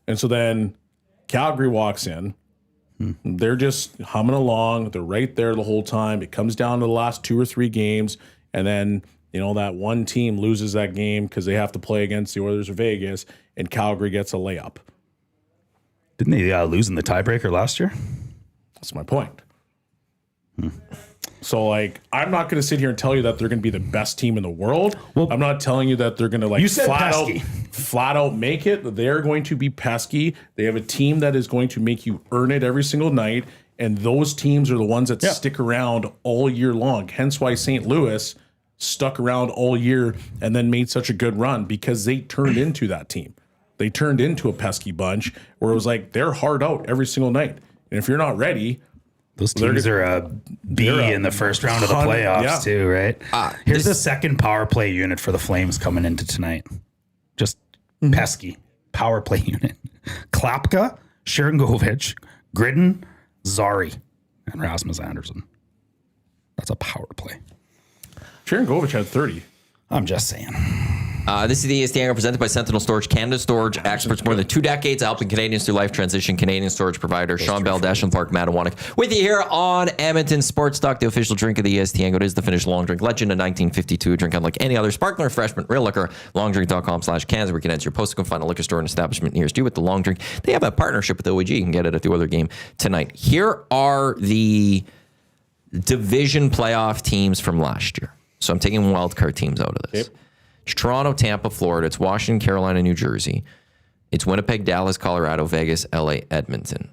and so then Calgary walks in. They're just humming along. They're right there the whole time. It comes down to the last 2 or 3 games, and then that one team loses that game because they have to play against the Oilers of Vegas, and Calgary gets a layup. Didn't they lose in the tiebreaker last year? That's my point. So, I'm not going to sit here and tell you that they're going to be the best team in the world. I'm not telling you that they're going to You said flat pesky. out make it. They're going to be pesky. They have a team that is going to make you earn it every single night, and those teams are the ones that stick around all year long. Hence why St. Louis stuck around all year and then made such a good run, because they turned into that team. They turned into a pesky bunch where it was like they're hard out every single night. And if you're not ready, Those teams are a B in the first round of the playoffs too, right? Here's the second power play unit for the Flames coming into tonight. Just pesky power play unit. Klapka, Sharangovich, Gridden, Zari, and Rasmus Anderson. That's a power play. Sharangovich had 30. I'm just saying. This is the EST Hangout presented by Sentinel Storage, Canada Storage experts, more than 2 decades helping Canadians through life transition. Canadian storage provider Shawn Belle, Park and Matthew Iwanyk, with you here on Edmonton Sports Talk. The official drink of the EST Hangout is the Finnish long drink, legend of 1952. Drink unlike any other sparkling refreshment, real liquor. Longdrink.com/Canada, where you can enter your post. You can find a liquor store and establishment nearest you with the long drink. They have a partnership with OEG. You can get it at the Oilers game tonight. Here are the division playoff teams from last year. So I'm taking wildcard teams out of this. Yep. It's Toronto, Tampa, Florida. It's Washington, Carolina, New Jersey. It's Winnipeg, Dallas, Colorado, Vegas, LA, Edmonton.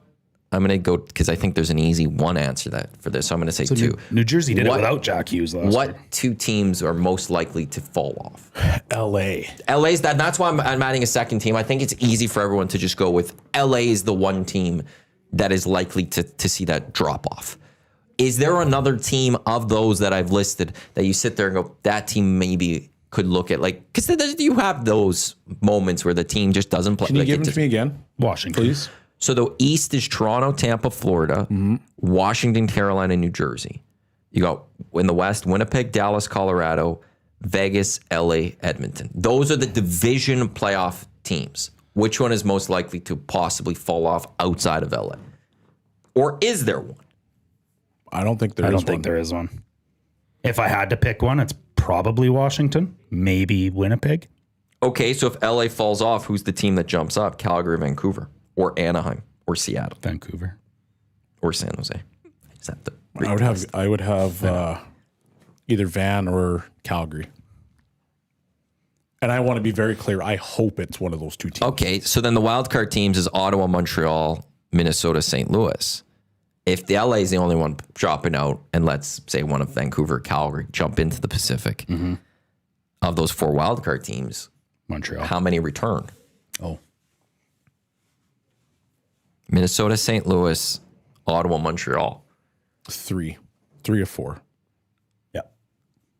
I'm going to go because I think there's an easy one answer for this. So I'm going to say 2. New Jersey did it without Jack Hughes last year. What 2 teams are most likely to fall off? LA. That's why I'm adding a second team. I think it's easy for everyone to just go with LA is the one team that is likely to see that drop off. Is there another team of those that I've listed that you sit there and go, that team maybe could look at, like, because you have those moments where the team just doesn't play. Can you like give them to me again? Washington. Please. So the East is Toronto, Tampa, Florida, Washington, Carolina, New Jersey. You got in the West, Winnipeg, Dallas, Colorado, Vegas, LA, Edmonton. Those are the division playoff teams. Which one is most likely to possibly fall off outside of LA? Or is there one? I don't think I don't think there is one. If I had to pick one, it's probably Washington, maybe Winnipeg. Okay, so if LA falls off, who's the team that jumps up? Calgary, Vancouver, or Anaheim, or Seattle, Vancouver, or San Jose. Is that the I would have either Van or Calgary. And I want to be very clear. I hope it's one of those two teams. Okay, so then the wild card teams is Ottawa, Montreal, Minnesota, St. Louis. If the LA is the only one dropping out, and let's say one of Vancouver, Calgary jump into the Pacific, of those 4 wild card teams, Montreal. how many return? Oh, Minnesota, St. Louis, Ottawa, Montreal. 3 or 4. yeah,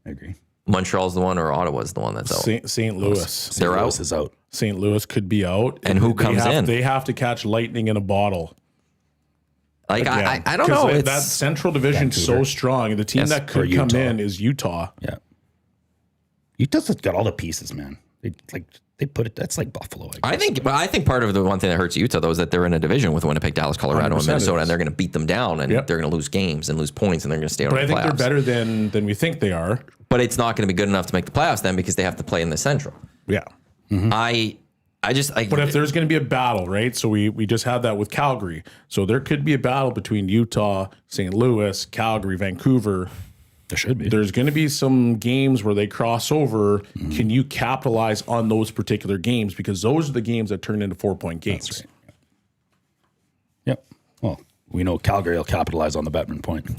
I agree. Montreal's the one, or Ottawa's the one that's out? St. Louis. They're St. out. Louis is out. St. Louis could be out. And who comes in? They have to catch lightning in a bottle. Like, Yeah. I don't know. That Central Division is so strong. The team Yes, that could or come Utah. in is Utah. Yeah, Utah's got all the pieces, man. They put it. That's like Buffalo. I guess. I think part of the one thing that hurts Utah though is that they're in a division with Winnipeg, Dallas, Colorado, and 100% Minnesota, it is. and they're going to beat them down, and Yep. they're going to lose games and lose points, and they're going to stay out But I of the think playoffs. they're better than we think they are. But it's not going to be good enough to make the playoffs then because they have to play in the Central. Yeah. But But if there's going to be a battle, right? So we just had that with Calgary. So there could be a battle between Utah, St. Louis, Calgary, Vancouver. There should be. There's going to be some games where they cross over. Can you capitalize on those particular games? Because those are the games that turn into 4-point games. That's right. Yep. Well, we know Calgary will capitalize on the Bettman point.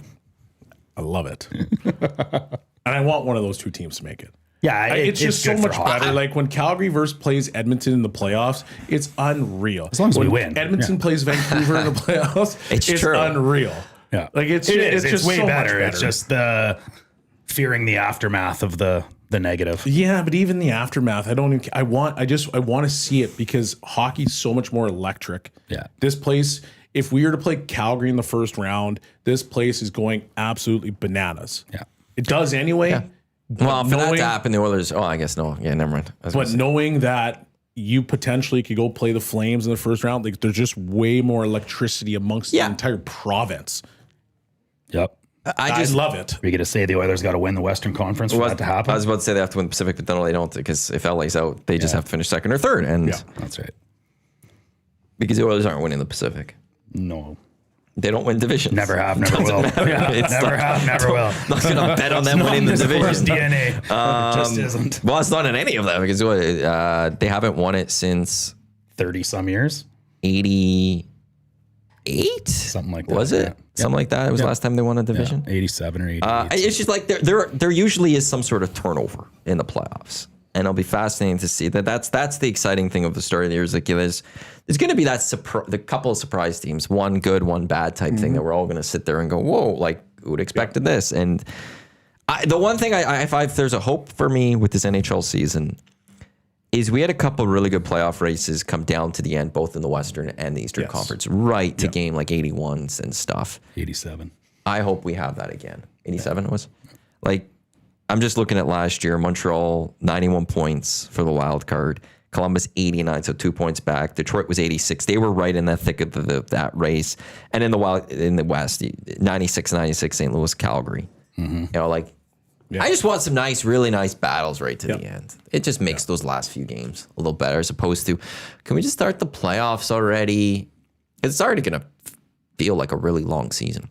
I love it. And I want one of those two teams to make it. Yeah, It's just so good for much hockey. better. Like when Calgary versus plays Edmonton in the playoffs, it's unreal. As long as we when win. Edmonton plays Vancouver in the playoffs, It's it's true. unreal. Yeah, Like it's It's just way so much better. It's just the fearing the aftermath of the negative. Yeah, but even the aftermath, I want to see it because hockey's so much more electric. Yeah. This place, if we were to play Calgary in the first round, this place is going absolutely bananas. Yeah. It does anyway. well, for that knowing- to happen, the Oilers. Oh, I guess no. Yeah, never mind. I was gonna But say. knowing that you potentially could go play the Flames in the first round, like there's just way more electricity amongst Yeah. the entire province. Yep. I love it. Are you going to say the Oilers got to win the Western Conference for that to happen? I was about to say they have to win the Pacific, but then they don't because if LA's out, they just have to finish second or third, and That's right. because the Oilers aren't winning the Pacific, No. they don't win divisions. Never have, never will. Yeah, It's never have, never will. Not going to bet on them winning the Force division. DNA. It just isn't. Well, it's not in any of them because they haven't won it since 30 some years. 88. Something like that. Was it Yeah. something like that? It was the last time they won a division. 87 or 88. It's just like there usually is some sort of turnover in the playoffs, and it'll be fascinating to see that. That's the exciting thing of the story of the years. Like there's going to be the couple of surprise teams, one good, one bad type thing that we're all going to sit there and go, whoa, like who would expected this? And the one thing if there's a hope for me with this NHL season is we had a couple of really good playoff races come down to the end, both in the Western and the Eastern Conference, right to game like 81s and stuff. 87. I hope we have that again. 87 it was? Like, I'm just looking at last year. Montreal, 91 points for the wild card. Columbus, 89, so 2 points back. Detroit was 86. They were right in the thick of that race. And in the West, 96, St. Louis, Calgary. You know, like, I just want some really nice battles right to the end. It just makes those last few games a little better as opposed to, can we just start the playoffs already? It's already going to feel like a really long season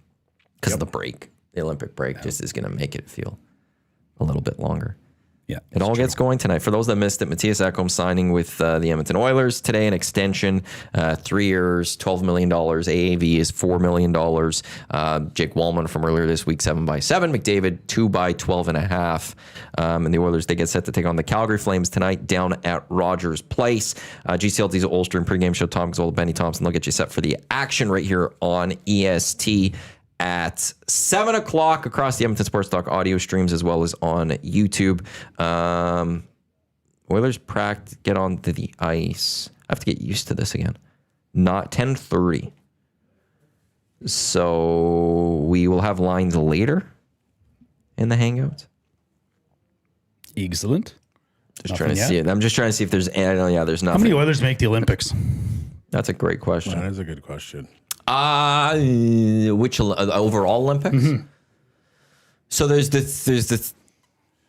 because of the break. The Olympic break just is going to make it feel a little bit longer. Yeah. It all gets going tonight. For those that missed it, Mattias Ekholm signing with the Edmonton Oilers today, an extension, 3 years, $12 million. AAV is $4 million. Jake Wallman from earlier this week, 7x7. McDavid, 2x12.5. And the Oilers, they get set to take on the Calgary Flames tonight down at Rogers Place. GCLT's Ulster and pregame show. Tom Gazzola, Benny Thompson. They'll get you set for the action right here on EST at 7 o'clock across the Edmonton Sports Talk audio streams as well as on YouTube. Oilers get onto the ice. I have to get used to this again. Not 10:30. So we will have lines later in the Hangout. Excellent. Just trying to see it. I'm just trying to see if there's there's nothing. How many Oilers make the Olympics? That's a great question. That is a good question. Which overall Olympics? Mm-hmm. So there's the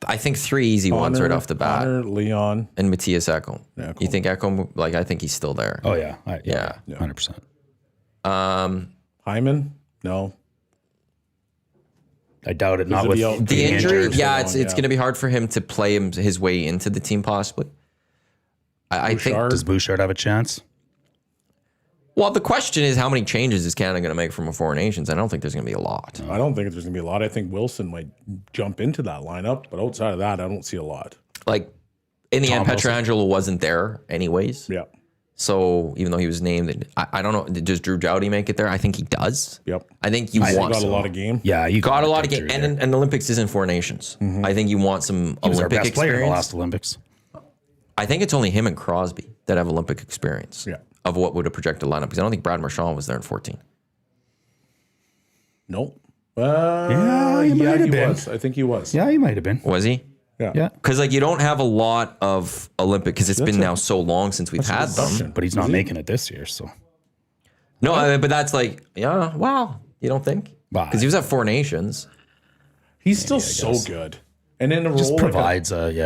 I think 3 easy ones right off the bat. Connor, Leon. And Mattias Ekholm. Yeah, You think Ekholm? Like I think he's still there. Oh yeah, Yeah. 100%. Hyman? No. I doubt it. Not it with the- The injury, injured. it's Yeah. going to be hard for him to play his way into the team possibly. I think. Bouchard? Does Bouchard have a chance? Well, the question is how many changes is Canada going to make from a foreign nations? I don't think there's going to be a lot. I don't think there's going to be a lot. I think Wilson might jump into that lineup, but outside of that, I don't see a lot. Like in the end, Tom Wilson. Pietrangelo wasn't there anyways. Yeah. So even though he was named, I don't know. Does Drew Doughty make it there? I think he does. Yep. I think you He want got a lot of game. Yeah, you got a lot of think game, through and Olympics isn't four nations. I think you want some He was our Olympic best player in the experience. last Olympics. I think it's only him and Crosby that have Olympic experience. Yeah. Of what would have projected lineup because I don't think Brad Marchand was there in 14. Nope. Yeah, he might have been. was. I think he was. Yeah, he might have been. Was he? Yeah. Yeah, Because like you don't have a lot of Olympic because it's been now so long since we've had them. assumption. but he's not making it this year. So No, but that's like wow. You don't think? Bah. Because he was at Four Nations. He's still so good. And in a role just like provides like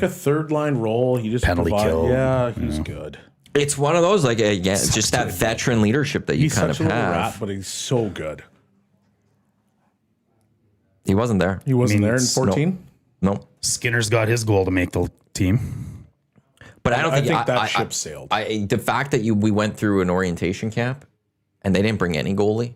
a third line role, he just Penalty kill. Yeah, he's good. It's one of those like again, it's just that veteran leadership that you He's kind of such a little have. rat, but he's so good. He wasn't there. He wasn't there in it's- 14. No. Skinner's got his goal to make the team. But I don't I think, think that ship sailed. The fact that we went through an orientation camp and they didn't bring any goalie.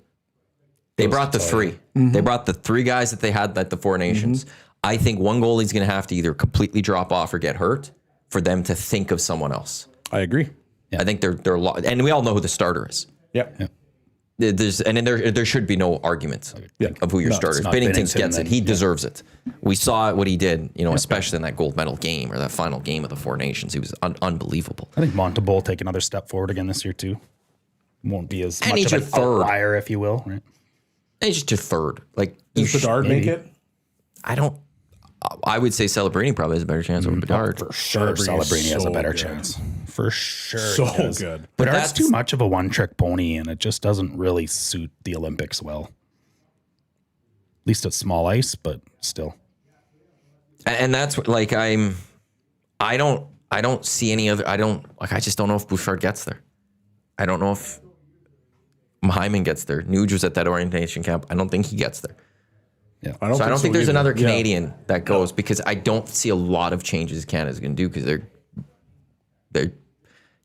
They brought the three. They brought the three guys that they had at the Four Nations. I think one goalie's going to have to either completely drop off or get hurt for them to think of someone else. I agree. I think they're and we all know who the starter is. Yeah. There should be no argument of who your starter is. not Binnington Binnington, gets it. then, He deserves it. We saw what he did, especially in that gold medal game or that final game of the Four Nations. He was unbelievable. I think Montembeau will take another step forward again this year too. Won't be as And much he's of your an third. outlier, if you will. Right? And he's just your third. Like Does Bedard make it? I would say Celebrini probably has a better chance over Bedard. For sure, Celebrini is Celebrini has a so better good. chance. For sure, So he does. good. But Bedard's that's too much of a one-trick pony, and it just doesn't really suit the Olympics well. At least at small ice, but still. And that's what, like I don't see any other. I just don't know if Bouchard gets there. I don't know if Hyman gets there. Nuge was at that orientation camp. I don't think he gets there. Yeah. So I don't think there's either. another Yeah. Canadian that goes because I don't see a lot of changes Canada's going to do because they're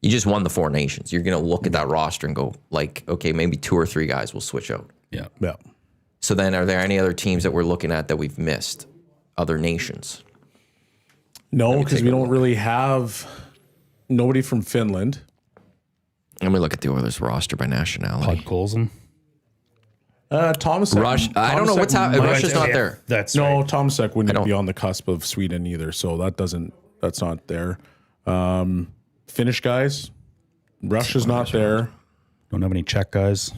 you just won the Four Nations. You're going to look at that roster and go like, okay, maybe 2 or 3 guys will switch out. Yeah. Yeah. So then are there any other teams that we're looking at that we've missed? Other nations? No, because take we a don't look. really have nobody from Finland. Let me look at the Oilers roster by nationality. Pud Colson. Thomas. I don't know what's happening. Russia's not there. That's No, right. Tomasek wouldn't don't- be on the cusp of Sweden either, so that's not there. Finnish guys, Russia's not there. Don't have any Czech guys.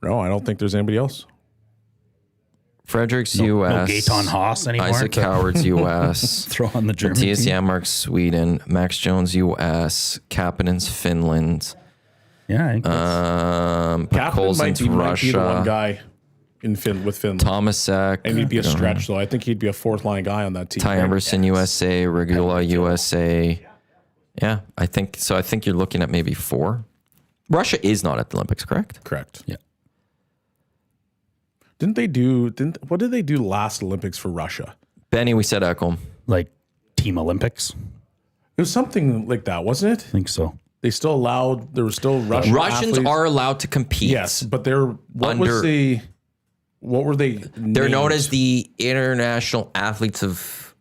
No, I don't think there's anybody else. Fredericks, No U.S. Gaetan Haas anymore. Isaac to Howard's U.S. throw on the German Mattias team. Janmark, Sweden. Max Jones, U.S. Kapanen's Finland. Yeah, I think that's- Kaplan might Podkolzin's be the one Russia. guy in with Finland, Tomasek. and he'd be a stretch though. I think he'd be a fourth line guy on that team. Ty Emberson, USA. Regula, USA. Yeah, I think so. I think you're looking at maybe 4. Russia is not at the Olympics, correct? Correct. yeah. What did they do last Olympics for Russia? Benny, we said Ekholm. Like Team Olympics. It was something like that, wasn't it? I think so. They still allowed. There were still Russians Russians are allowed to compete. Yes, but what were they? They're known as the International Athletes of.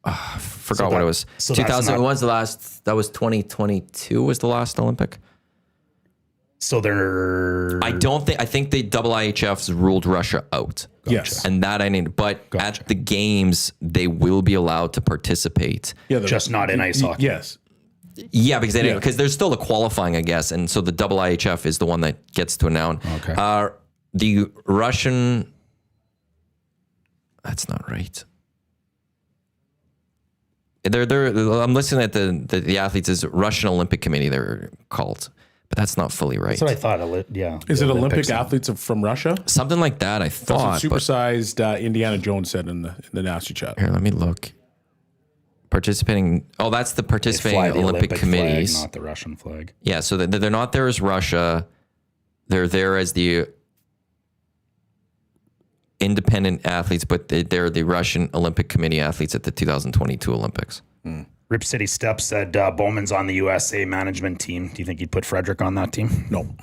I forgot what it was. so 2000 was the last. That was 2022 was the last Olympic. So they're. I think the IIHF's ruled Russia out. Yes, And that I need. But at the games, they will be allowed to participate. yeah, just not in ice hockey. Yes, Yeah, because there's still a qualifying, I guess, and so the IIHF is the one that gets to announce. Okay. The Russian. That's not right. I'm listening at the athletes as Russian Olympic Committee. They're called, but that's not fully right. That's what I thought. Yeah. is it Olympic Olympics. athletes from Russia? Something like that. I That's thought. what supersized Indiana Jones said in the nasty chat. Here, let me look. Participating. Oh, that's the They participating fly the Olympic flag, committees. not the Russian flag. Yeah, so they're not there as Russia. They're there as the independent athletes, but they're the Russian Olympic Committee athletes at the 2022 Olympics. Rip City Step said Bowman's on the USA management team. Do you think he'd put Frederick on that team? No,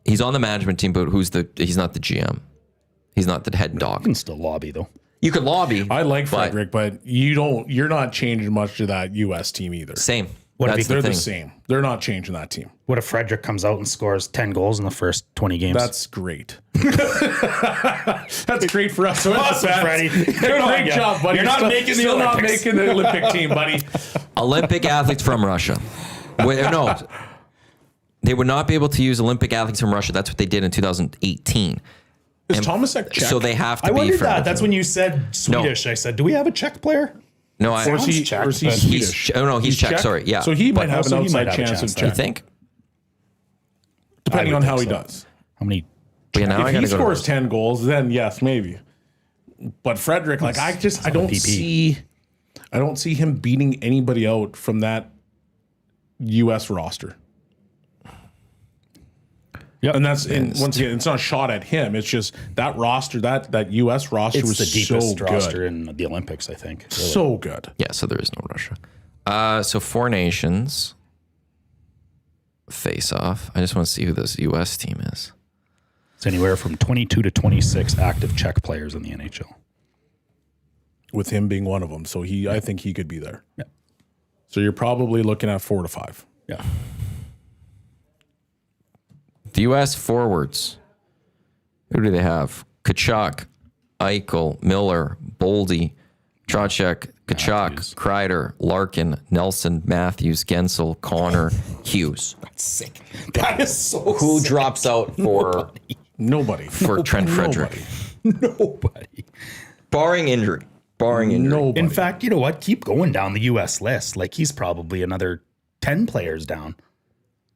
He's on the management team, but he's not the GM. He's not the head You dog. can still lobby though. You could lobby. I like Frederick, but you're not changing much to that U.S. team either. Same. What if That's They're the the thing. same. They're not changing that team. What if Frederick comes out and scores 10 goals in the first 20 games? That's great. That's great for us. Awesome, Freddie. Good on Great ya. job, buddy. You're not making the still not Olympics. making the Olympic team, buddy. Olympic athletes from Russia. No, they would not be able to use Olympic athletes from Russia. That's what they did in 2018. Is Thomas Ek Czech? So they have to I be wondered from. that. That's when you said Swedish. I said, do we have a Czech player? No, Or is he, Czech, or is he but Swedish? he's Czech. Sorry, yeah. So he might have an also he might outside have a chance of chance, You Czech, think? depending I on would how he think so. does. How many? But yeah, now I If gotta he go to scores Russia. 10 goals, then yes, maybe. But Frederick, like I don't PP. see him beating anybody out from that U.S. roster. Yep. And once again, it's not a shot at him. It's just that roster, that U.S. roster It's was the deepest so roster good. in the Olympics, I think. Really. So good. Yeah, so there is no Russia. So 4 nations face off. I just want to see who this U.S. team is. It's anywhere from 22 to 26 active Czech players in the NHL. With him being one of them. So I think he could be there. Yeah. So you're probably looking at 4 to 5. Yeah. The U.S. forwards. Who do they have? Kachuk, Eichel, Miller, Boldy, Trocheck, Kachuk, Matthews. Kreider, Larkin, Nelson, Matthews, Gensel, Connor, Hughes. That's sick. That is so Who drops out for Nobody. Trent Frederick? Nobody. Barring injury. Nobody. In fact, you know what? Keep going down the U.S. list. Like he's probably another 10 players down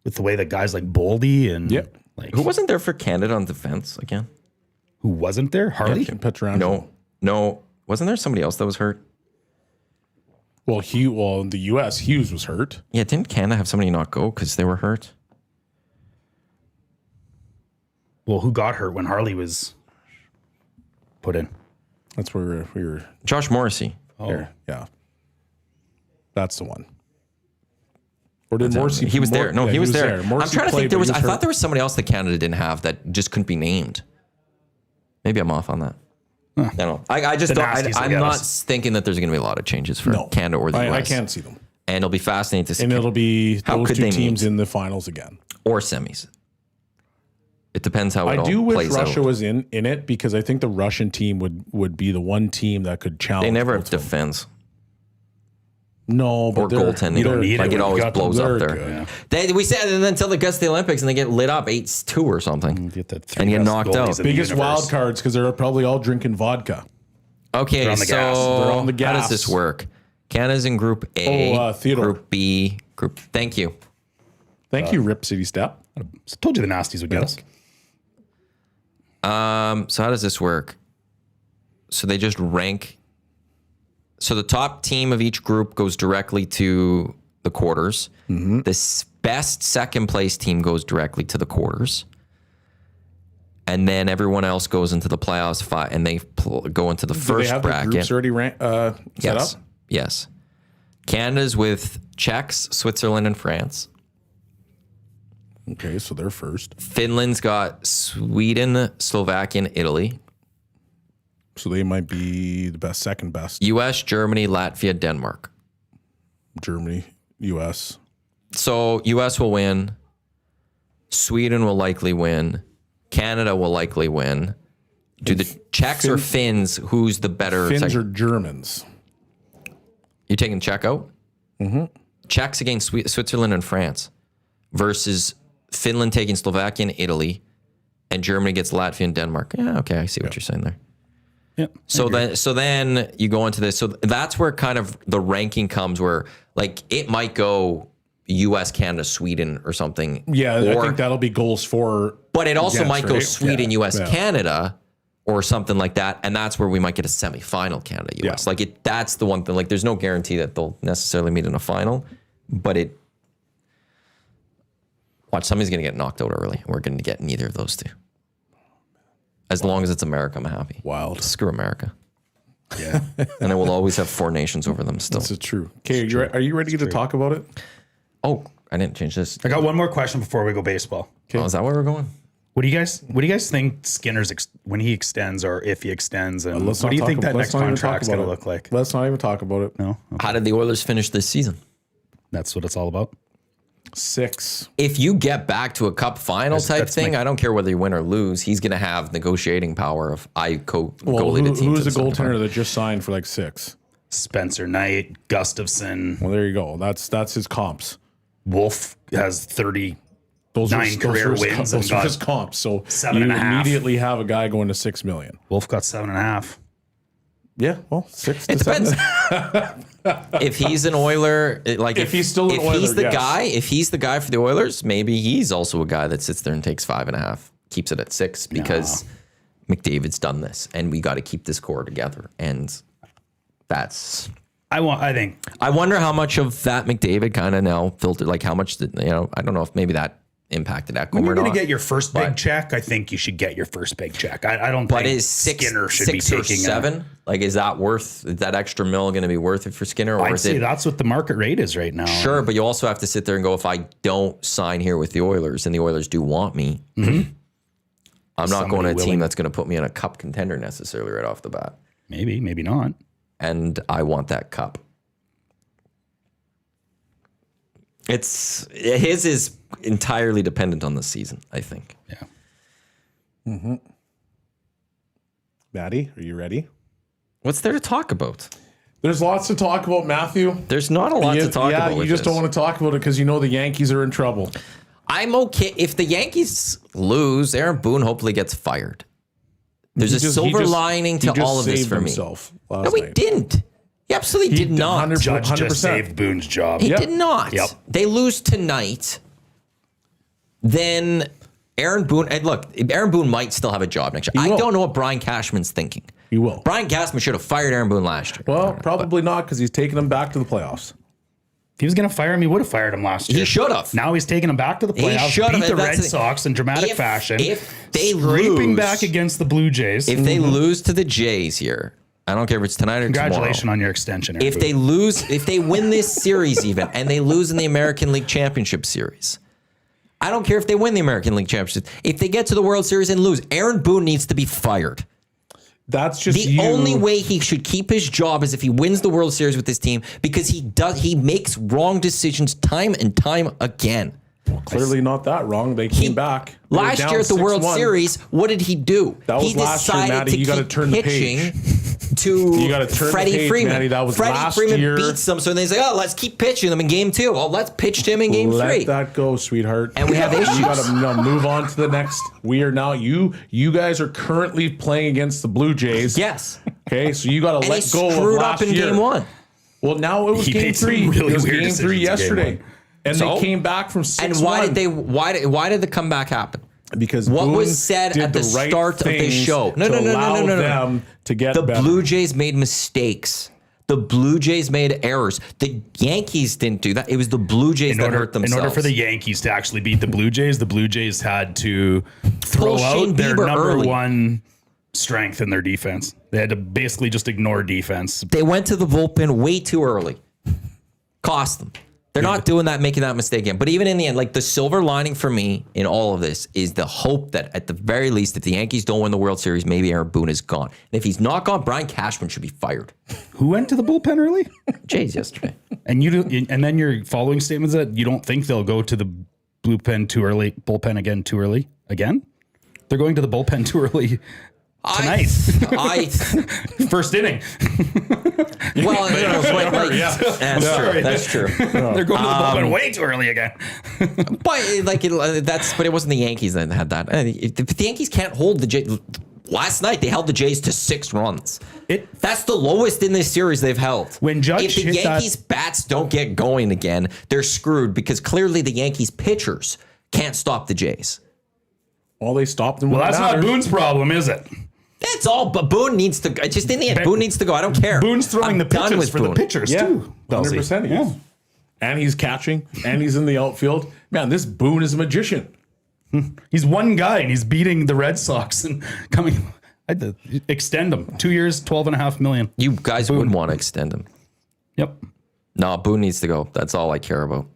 with the way that guys like Boldy and Yep. like Who wasn't there for Canada on defense again? who wasn't there? Harley? Pietrangelo. No. Wasn't there somebody else that was hurt? Well, in the U.S., Hughes was hurt. Yeah, didn't Canada have somebody not go because they were hurt? Well, who got hurt when Harley was put in? That's where we were Josh Morrissey. there. Yeah. That's the one. Or did Morrissey? He was there. No, yeah, he was there. I'm Morrissey trying to played, think. There but was. he I hurt. thought there was somebody else that Canada didn't have that just couldn't be named. Maybe I'm off on that. I don't know. I just The don't. nasties will I'm get not us. thinking that there's going to be a lot of changes for No. Canada or the US. I can't see them. And it'll be fascinating to see. And it'll be How those could two they teams meet? in the finals again. or semis. It depends how it I all do wish plays Russia out. was in it because I think the Russian team would be the one team that could challenge. They never have both of them. defense No, but or they're- goaltending. You don't need like it it when you always got blows them. up They're there. good. We said and then until they get to the Olympics and they get lit up 8-2 or something. Get the three And get best knocked goalies out. in the biggest universe. wild cards because they're probably all drinking vodka. Okay, on the so gas. They're on the how does gas. this work? Canada's in Group A, Theodore. Group B, Group. Thank you. Thank you, Rip City Step. So told you the nasties would get us. So how does this work? So they just rank. So the top team of each group goes directly to the quarters. The best second place team goes directly to the quarters. And then everyone else goes into the playoffs and they go into the Do they first have bracket. the groups already set Yes. up? Yes. Canada's with Czechs, Switzerland, and France. Okay, so they're first. Finland's got Sweden, Slovakia, and Italy. So they might be the best, second best. U.S., Germany, Latvia, Denmark. Germany, U.S. So U.S. will win. Sweden will likely win. Canada will likely win. Do the Czechs or Finns? Who's the better? Finns or Germans? You taking Czech out? Mm-hmm. Czechs against Switzerland and France versus Finland taking Slovakia and Italy, and Germany gets Latvia and Denmark. Yeah, okay, I see what you're saying there. Yeah. So then you go into this. So that's where kind of the ranking comes, where like it might go U.S., Canada, Sweden, or something. Yeah, I think that'll be goals for. But it also might go right? Sweden, Yeah, U.S., yeah. Canada, or something like that, and that's where we might get a semifinal Canada U.S. Yeah. Like that's the one thing. Like there's no guarantee that they'll necessarily meet in a final, but watch, somebody's gonna get knocked out early. We're gonna get neither of those two. As long as it's America, I'm happy. Wild. Screw America. Yeah. And it will always have 4 nations over them still. This is true. Okay, are you ready to talk about it? Oh, I didn't change this. I got one more question before we go baseball. Oh, is that where we're going? What do you guys think Skinner's when he extends, or if he extends, and Let's what not do you think talk- that let's next not even talk contract's about going to it. look like? Let's not even talk about it. No, How did the Oilers finish this season? that's what it's all about. 6. If you get back to a cup final type that's thing, I don't care whether you win or lose. He's going to have negotiating power of goalie the team. Who's to the the goaltender that just signed for like 6? Spencer Knight, Gustafson, Well, there you go. That's his comps. Wolf has 30. Those 9 career his, wins and Those are got his comps. So 7.5. you immediately have a guy going to $6 million. Wolf got 7.5. Yeah, well, 6 to It depends. 7. If he's an Oiler, If he's still an if he's Oiler, the yes. guy, if he's the guy for the Oilers, maybe he's also a guy that sits there and takes 5.5, keeps it at 6 because McDavid's done this, and we got to keep this core together. And that's. I wonder how much of that McDavid kind of now filtered, like how much did, I don't know if maybe that impacted Ekholm When or you're going not. to get your first big check, I think you should get your first big check. I don't But think is Skinner should six be or taking 7? Like, is that extra mil going to be worth it for Skinner? Or I'd is say it that's what the market rate is right now. sure? But you also have to sit there and go, if I don't sign here with the Oilers and the Oilers do want me, I'm not Somebody going to a willing. team that's going to put me in a cup contender necessarily right off the bat. Maybe not. And I want that cup. His is entirely dependent on the season, I think. Yeah. Maddie, are you ready? What's there to talk about? There's lots to talk about, Matthew. There's not a lot to talk about. Yeah, you with just this. don't want to talk about it because you know the Yankees are in trouble. I'm okay. If the Yankees lose, Aaron Boone hopefully gets fired. There's a silver lining to all of this for me. No, he didn't. He absolutely did not. Judge 100%. just saved Boone's job. He did not. Yep. They lose tonight. Then Aaron Boone, and look, Aaron Boone might still have a job next year. I will. don't know what Brian Cashman's thinking. He will. Brian Cashman should have fired Aaron Boone last year. Well, probably not because he's taking them back to the playoffs. If he was going to fire him, he would have fired him last year. He should have. Now he's taking him back to the playoffs. should have, Beat the and Red that's the- Sox in dramatic fashion. If they scraping lose, back against the Blue Jays. if they lose to the Jays here, I don't care if it's tonight or Congratulations tomorrow. on your extension. Aaron If they Boone. lose, if they win this series even, and they lose in the American League Championship Series, I don't care if they win the American League Championship. If they get to the World Series and lose, Aaron Boone needs to be fired. That's just The only way he should keep his job is if he wins the World Series with this team, because he makes wrong decisions time and time again. Clearly not that wrong. They came back. They were Last down year at the World 6-1. Series, what did he do? That was he last year, decided Matty. to You gotta keep turn the pitching page. to You gotta turn the Freddie page, Freeman. Matty. That was Freddie last Freeman year. beats them, so they say, "Oh, let's keep pitching them in Game 2." Well, let's pitch him in Game 3. Let that go, sweetheart. And we have issues. You gotta move on to the next. We are now. You guys are currently playing against the Blue Jays. Yes. Okay, so you gotta And let he go of screwed last up in year. Game 1. Well, now it was He Game made some 3. really It was weird Game 3 decisions in Game yesterday, 1. and So? they came back from 6-1. And why did the comeback happen? Because What Boone was said did at the right start of the things show? No, to no, no, no, allow no, no, no. them to get The better. Blue Jays made mistakes. The Blue Jays made errors. The Yankees didn't do that. It was the Blue Jays that hurt themselves. In order for the Yankees to actually beat the Blue Jays had to throw Pull Shane out their Bieber number early. one strength in their defense. They had to basically just ignore defense. They went to the bullpen way too early. Cost them. They're not doing that, making that mistake again. But even in the end, like the silver lining for me in all of this is the hope that at the very least, if the Yankees don't win the World Series, maybe Aaron Boone is gone. And if he's not gone, Brian Cashman should be fired. Who went to the bullpen early? Jays yesterday. And then your following statements that you don't think they'll go to the bullpen again too early again? They're going to the bullpen too early tonight. First inning. Well, that's true. They're going to the bullpen way too early again. But it wasn't the Yankees that had that. The Yankees can't hold the Jays. Last night they held the Jays to 6 runs. That's the lowest in this series they've held. When Judge if the Yankees bats don't get going again, they're screwed because clearly the Yankees pitchers can't stop the Jays. Well, they stopped them. Well, that's not Boone's problem, is it? That's all, but Boone needs to. Just in the end, Boone needs to go. I don't care. Boone's throwing the pitches for the pitchers too. 100%. Yeah. And he's catching, and he's in the outfield. Man, this Boone is a magician. He's one guy, and he's beating the Red Sox and coming. I had to extend him 2 years, $12.5 million. You guys wouldn't want to extend him. Yep. No, Boone needs to go. That's all I care about.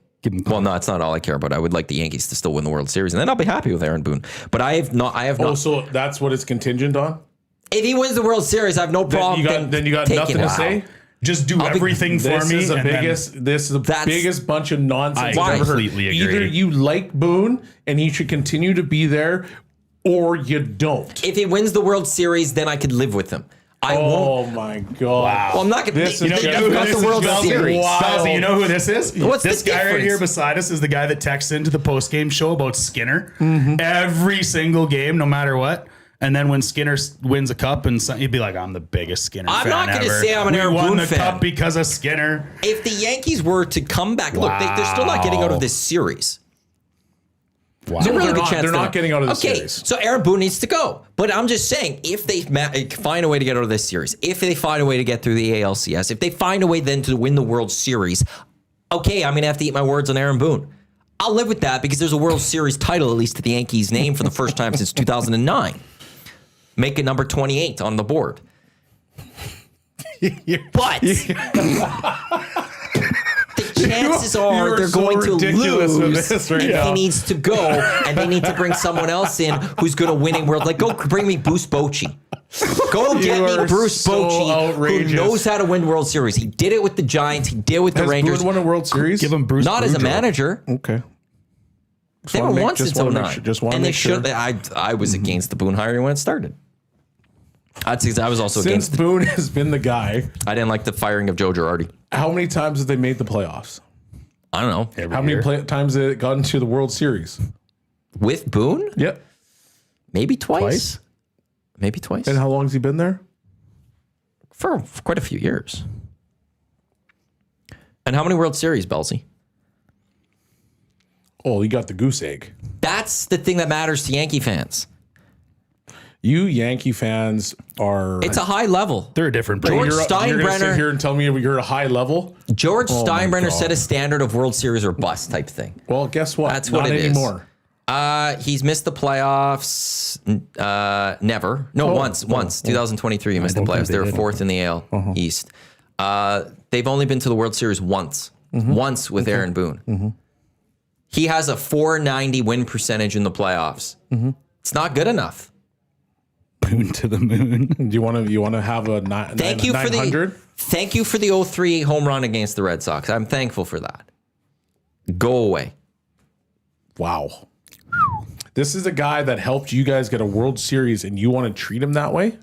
Well, no, it's not all I care about. I would like the Yankees to still win the World Series, and then I'll be happy with Aaron Boone. But I have not. So that's what it's contingent on? If he wins the World Series, I have no problem. Then you got nothing to say? Just do everything for me. This is the biggest bunch of nonsense I I've ever heard. completely agree. Either you like Boone and he should continue to be there, or you don't. If he wins the World Series, then I could live with him. I won't. Oh my God! Wow. Well, I'm not going to. You know who got this the World is, Series. Belzy, you know who this is? What's this the guy difference? right here beside us is the guy that texts into the post-game show about Skinner every single game, no matter what. And then when Skinner wins a cup, and he'd be like, "I'm the biggest Skinner fan ever." I'm not going to say I'm an Aaron Boone fan. We won the cup because of Skinner. If the Yankees were to come back, look, they're still not getting out of this series. Wow. There's a really good chance they're not getting out of the series. Okay, so Aaron Boone needs to go. But I'm just saying, if they find a way to get out of this series, if they find a way to get through the ALCS, if they find a way then to win the World Series, okay, I'm going to have to eat my words on Aaron Boone. I'll live with that because there's a World Series title, at least to the Yankees' name, for the first time since 2009. Make it number 28 on the board. But the chances are they're going to lose if he needs to go, and they need to bring someone else in who's going to win a world. Like, go bring me Bruce Bochy. Go get me Bruce Bochy, who knows how to win World Series. He did it with the Giants. He did it with the Rangers. Has Boone won a World Series? Give him Bruce. Not as a manager. Okay. They were once since 09. And they should. I was against the Boone hiring when it started. I was also Since against. Boone has been the guy, I didn't like the firing of Joe Girardi. how many times have they made the playoffs? I don't know. How many times have they gotten to the World Series? With Boone? Yep. Maybe twice. Maybe twice. And how long has he been there? For quite a few years. And how many World Series, Belzy? Oh, you got the goose egg. That's the thing that matters to Yankee fans. You Yankee fans are... It's a high level. They're a different breed. George You're going to sit Steinbrenner. here and tell me you're at a high level? George my Steinbrenner God. set a standard of World Series or bust type thing. Well, guess what? That's what Not it is. anymore. He's missed the playoffs. Never. No, once. 2023, he missed the playoffs. They were fourth in the AL East. They've only been to the World Series once. Once with Aaron Boone. He has a .490 win percentage in the playoffs. It's not good enough. Boone to the moon. Do you want to have a 900? Thank you for the 0-3 home run against the Red Sox. I'm thankful for that. Go away. Wow. This is a guy that helped you guys get a World Series, and you want to treat him that way?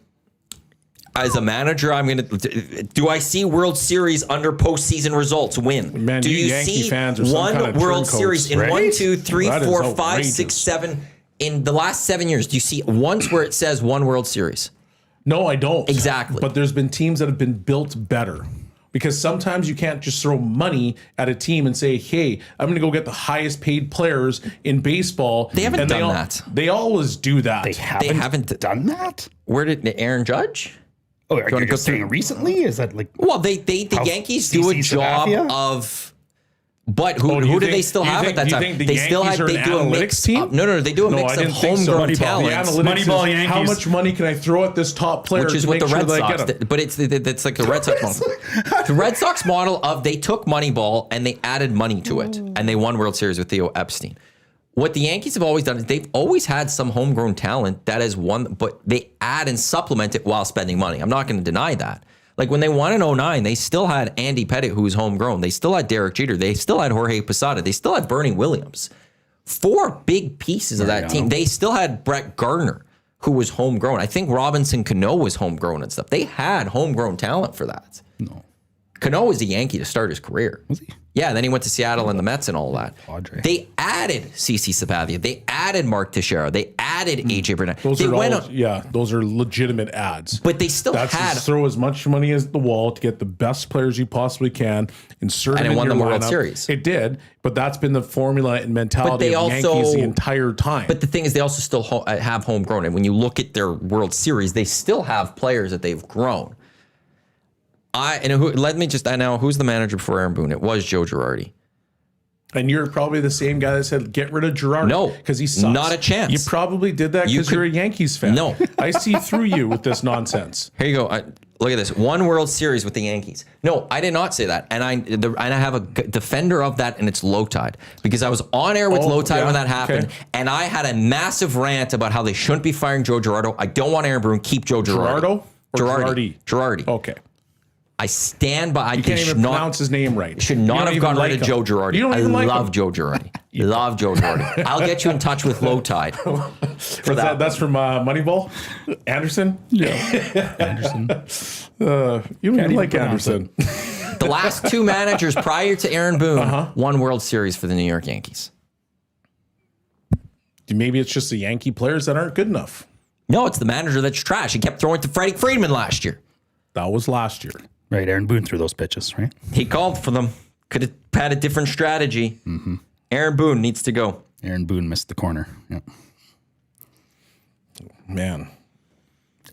As a manager, I'm going to. Do I see World Series under postseason results win? Man, do you you Yankee see fans are some one kind of World turncoats, Series in right? 1, 2, 3, That is 4, 5, outrageous. 6, 7 in the last 7 years? Do you see once where it says one World Series? No, I don't. Exactly. But there's been teams that have been built better. Because sometimes you can't just throw money at a team and say, hey, I'm going to go get the highest paid players in baseball. They haven't and done that. They always do that. They haven't done that? Where did Aaron Judge? Oh, are you go saying recently? Is that like... Well, the Yankees do a CC job Sabathia? of But who do they still have at that time? They still had they do a mix team. No, they do a mix of homegrown talent. Moneyball Yankees. How much money can I throw at this top player? Which is what the Red Sox did. But it's like the Red Sox model. The Red Sox model of they took Moneyball and they added money to it, and they won World Series with Theo Epstein. What the Yankees have always done is they've always had some homegrown talent that is one, but they add and supplement it while spending money. I'm not going to deny that. Like when they won in 2009, they still had Andy Pettitte, who was homegrown. They still had Derek Jeter. They still had Jorge Posada. They still had Bernie Williams. 4 big pieces of that team. They still had Brett Gardner, who was homegrown. I think Robinson Cano was homegrown and stuff. They had homegrown talent for that. No. Cano was a Yankee to start his career. Was he? Yeah, then he went to Seattle and the Mets and all that. Padre. They added CC Sabathia. They added Mark Teixeira. They added AJ Burnett. Those are legitimate ads. But they still That's had just throw as much money as the wall to get the best players you possibly can. Insert and them it won in them your a World lineup. Series. It did, but that's been the formula and mentality of Yankees the entire time. But the thing is, they also still have homegrown. And when you look at their World Series, they still have players that they've grown. I know who's the manager before Aaron Boone? It was Joe Girardi. And you're probably the same guy that said, get rid of Girardi. No, because he sucks. Not a chance. You probably did that because you're a Yankees fan. No. I see through you with this nonsense. Here you go. Look at this. 1 World Series with the Yankees. No, I did not say that. And I have a defender of that, and it's Low Tide. Because I was on air with Low Tide when that happened, and I had a massive rant about how they shouldn't be firing Joe Girardi. I don't want Aaron Boone. Keep Joe Girardi. Girardo? Or Girardi? Girardi. Okay. I stand by. You can't even pronounce his name right. Should not have gotten rid of Joe Girardi. You don't even like him. I love Joe Girardi. Love Joe Girardi. I'll get you in touch with Low Tide. For that. That's from Moneyball? Anderson? Yeah. Anderson. You don't even like Anderson. The last 2 managers prior to Aaron Boone won World Series for the New York Yankees. Maybe it's just the Yankee players that aren't good enough. No, it's the manager that's trash. He kept throwing to Freddie Freeman last year. That was last year. Right, Aaron Boone threw those pitches, right? He called for them. Could have had a different strategy. Mm-hmm. Aaron Boone needs to go. Aaron Boone missed the corner. Yeah. Man,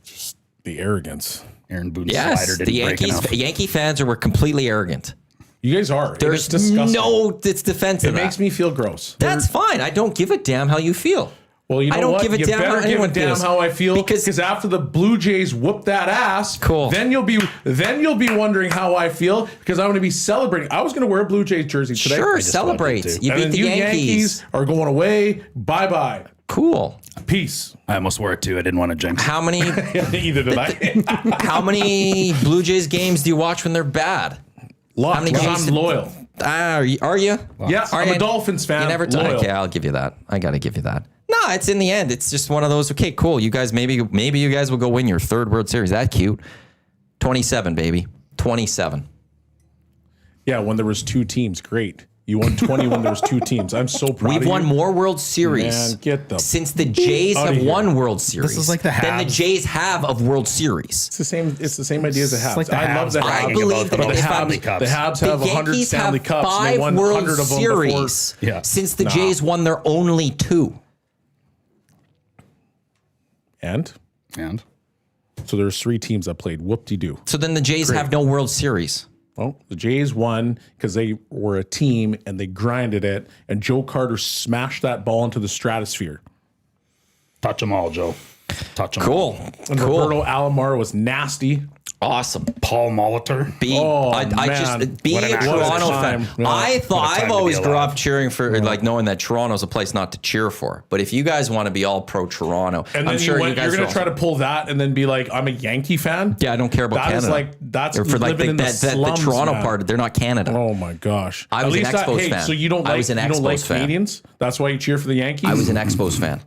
just the arrogance. Aaron Boone's Yes, slider the didn't break enough. Yankee fans were completely arrogant. You guys are. There's it's disgusting. it's defense of It makes me feel gross. That's fine. I don't give a damn how you feel. Well, you know I don't what? give a You damn better how give a anyone damn feels. how I feel Because after the Blue Jays whoop that ass, Cool. Then you'll be wondering how I feel because I'm going to be celebrating. I was going to wear a Blue Jays jersey today. Sure, celebrate. You And beat then the you Yankees. are going away. Bye bye. Cool. Peace. I almost wore it too. I didn't want to jinx. How many Either did I. how many Blue Jays games do you watch when they're bad? Lots. How many Because games I'm did- loyal. Are you? Yeah, Are I'm you? a Dolphins fan. You never loyal. Okay, I'll give you that. I got to give you that. No, it's in the end. It's just one of those. Okay, cool. You guys, maybe you guys will go win your 3rd World Series. That cute. 27, baby. 27. Yeah, when there was 2 teams, great. You won 20 when there was 2 teams. I'm so proud of We've you. won more World Series Man, get the since the Jays outta have here. won World Series. This is like the than the Habs. Jays have of World Series. It's the same idea as the Habs. like the I love Habs the bragging I Habs. believe about that the if Stanley I'm- Cups. The Habs The have 100 Yankees Stanley have Cups. And they 5 won World 100 of them before. Series Yeah. since the Jays won their only 2. And And so there's 3 teams that played. Whoop-de-doo. So then the Jays have no World Series. Well, the Jays won because they were a team and they grinded it, and Joe Carter smashed that ball into the stratosphere. touch them all, Joe. Touch them Cool. all. And Roberto Alomar was nasty. Awesome. Paul Molitor. I man. just be What a an Toronto time. fan. Yeah. I thought What a time I've to always be grew alive. up cheering for like knowing that Toronto's a place not to cheer for. But if you guys want to be all pro Toronto, And then I'm sure you guys you're going will. to try to pull that and then be like, I'm a Yankee fan? Yeah, I don't care about That is Canada. like, that's Or for like living in the the slums, Toronto man. part, they're not Canada. Oh my gosh! I was an Expos fan. So you don't I like was an you don't like Expos fan. Canadians? That's why you cheer for the Yankees. I was an Expos fan.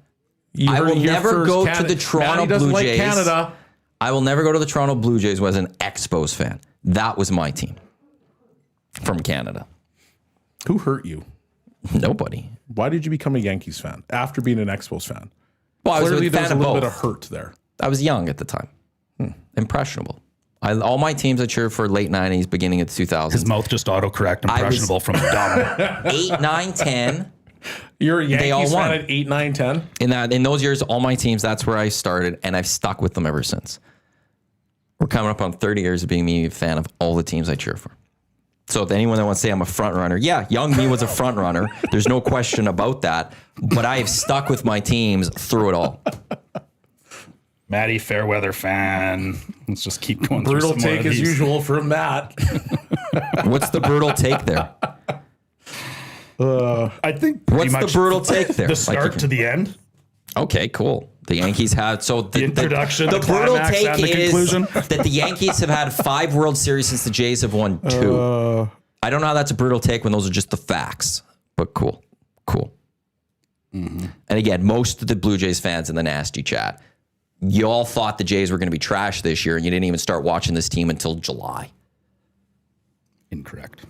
You I heard will it here never first. go to the Toronto Matty doesn't Blue like Jays. Canada. I will never go to the Toronto Blue Jays as an Expos fan. That was my team from Canada. Who hurt you? Nobody. Why did you become a Yankees fan after being an Expos fan? Well, I was Clearly, a there was fan a of little bit both. of hurt there. I was young at the time. Impressionable. All my teams I cheered for late 90s, beginning of the 2000s. His mouth just autocorrect impressionable from dumb. 8, 9, 10. You're a Yankees all won. fan at 8, 9, 10? In those years, all my teams, that's where I started, and I've stuck with them ever since. We're coming up on 30 years of being me a fan of all the teams I cheer for. So anyone that wants to say I'm a front runner, yeah, young me was a front runner. There's no question about that. But I have stuck with my teams through it all. Matty, fair weather fan. Let's just keep going. Brutal through some more take of as these. usual from Matt. What's the brutal take there? I think What's the brutal take there? The start to the end. Okay, cool. The Yankees have the introduction, The the brutal climax, take and the is conclusion. that the Yankees have had 5 World Series since the Jays have won 2. I don't know how that's a brutal take when those are just the facts, but cool. And again, most of the Blue Jays fans in the nasty chat, you all thought the Jays were going to be trash this year, and you didn't even start watching this team until July. Incorrect.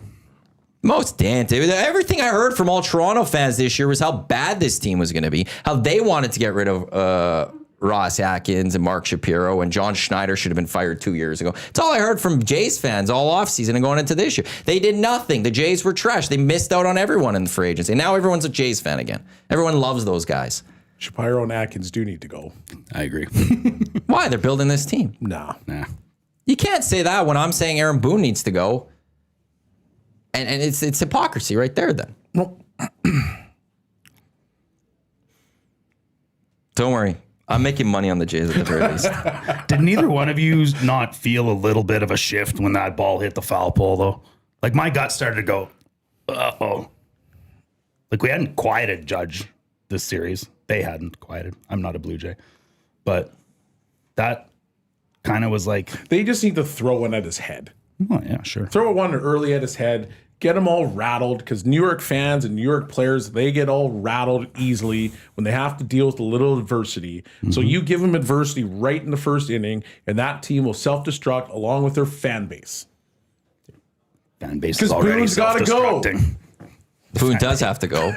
Most didn't. Everything I heard from all Toronto fans this year was how bad this team was going to be, how they wanted to get rid of Ross Atkins and Mark Shapiro, and John Schneider should have been fired 2 years ago. It's all I heard from Jays fans all offseason and going into this year. They did nothing. The Jays were trash. They missed out on everyone in the free agency. Now everyone's a Jays fan again. Everyone loves those guys. Shapiro and Atkins do need to go. I agree. Why? They're building this team. Nah. You can't say that when I'm saying Aaron Boone needs to go. And it's hypocrisy right there then. Nope. Don't worry. I'm making money on the Jays at the very least. Did neither one of you not feel a little bit of a shift when that ball hit the foul pole, though? Like, my gut started to go, uh-oh. Like, we hadn't quieted Judge this series. They hadn't quieted. I'm not a Blue Jay. But that kind of was like... They just need to throw one at his head. Oh, yeah, sure. Throw one early at his head. Get them all rattled, because New York fans and New York players, they get all rattled easily when they have to deal with a little adversity. So you give them adversity right in the first inning, and that team will self-destruct along with their fan base. Fan base is 'Cause already Boone's gotta go. self-destructing. Boone does have to go.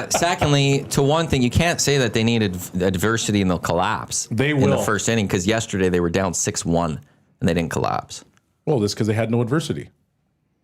Secondly, to one thing, you can't say that they needed adversity and they'll collapse. They in the will. first inning, because yesterday they were down 6-1 and they didn't collapse. Well, that's because they had no adversity.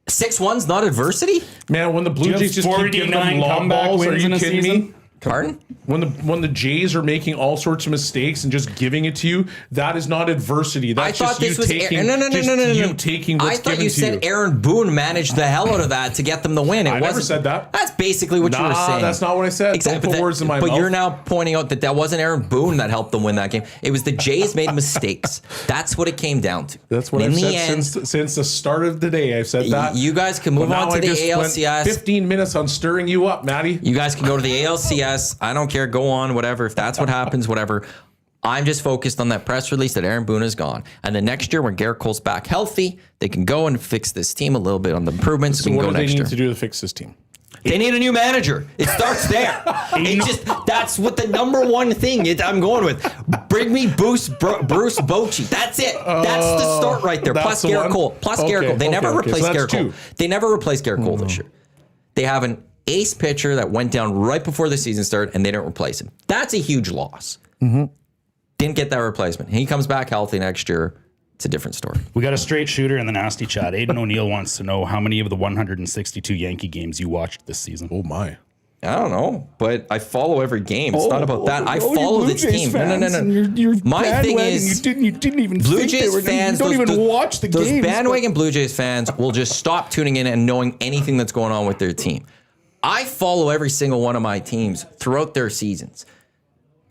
6-1's not adversity? Man, when the Blue Jays just keep giving them 49 long comeback balls, are wins you in a kidding season? me? Pardon? When the Jays are making all sorts of mistakes and just giving it to you, that is not adversity. That's just you taking. You taking what's I thought given you to said you. Aaron Boone managed the hell out of that to get them the win. It I wasn't, never said that. That's basically what you were saying. That's not what I said. Exactly. Don't put words in my but mouth. you're now pointing out that wasn't Aaron Boone that helped them win that game. It was the Jays made mistakes. That's what it came down to. That's what in I've the said end, since the start of the day. I've said that. You guys can move But on now to I the just spent ALCS. 15 minutes on stirring you up, Matty. You guys can go to the ALCS. I don't care. Go on, whatever. If that's what happens, whatever. I'm just focused on that press release that Aaron Boone is gone. And then next year, when Garrett Cole's back healthy, they can go and fix this team a little bit on the improvements. So we can what go do they next need year. to do to fix this team? They need a new manager. It starts there. That's what the number one thing I'm going with. Bring me Bruce Bochy. That's it. That's the start right there. That's Plus the Garrett one? Cole. Plus Okay, Garrett Cole. They never okay, replaced so Garrett that's Cole. two. They never replaced Garrett Cole this year. They have an ace pitcher that went down right before the season started, and they didn't replace him. That's a huge loss. Didn't get that replacement. He comes back healthy next year. It's a different story. We got a straight shooter in the nasty chat. Aiden O'Neill wants to know how many of the 162 Yankee games you watched this season. Oh my. I don't know, but I follow every game. It's not about that. I follow the team. No. My thing is, you didn't even Blue Jays fans, you don't even watch the those games. bandwagon Blue Jays fans will just stop tuning in and knowing anything that's going on with their team. I follow every single one of my teams throughout their seasons.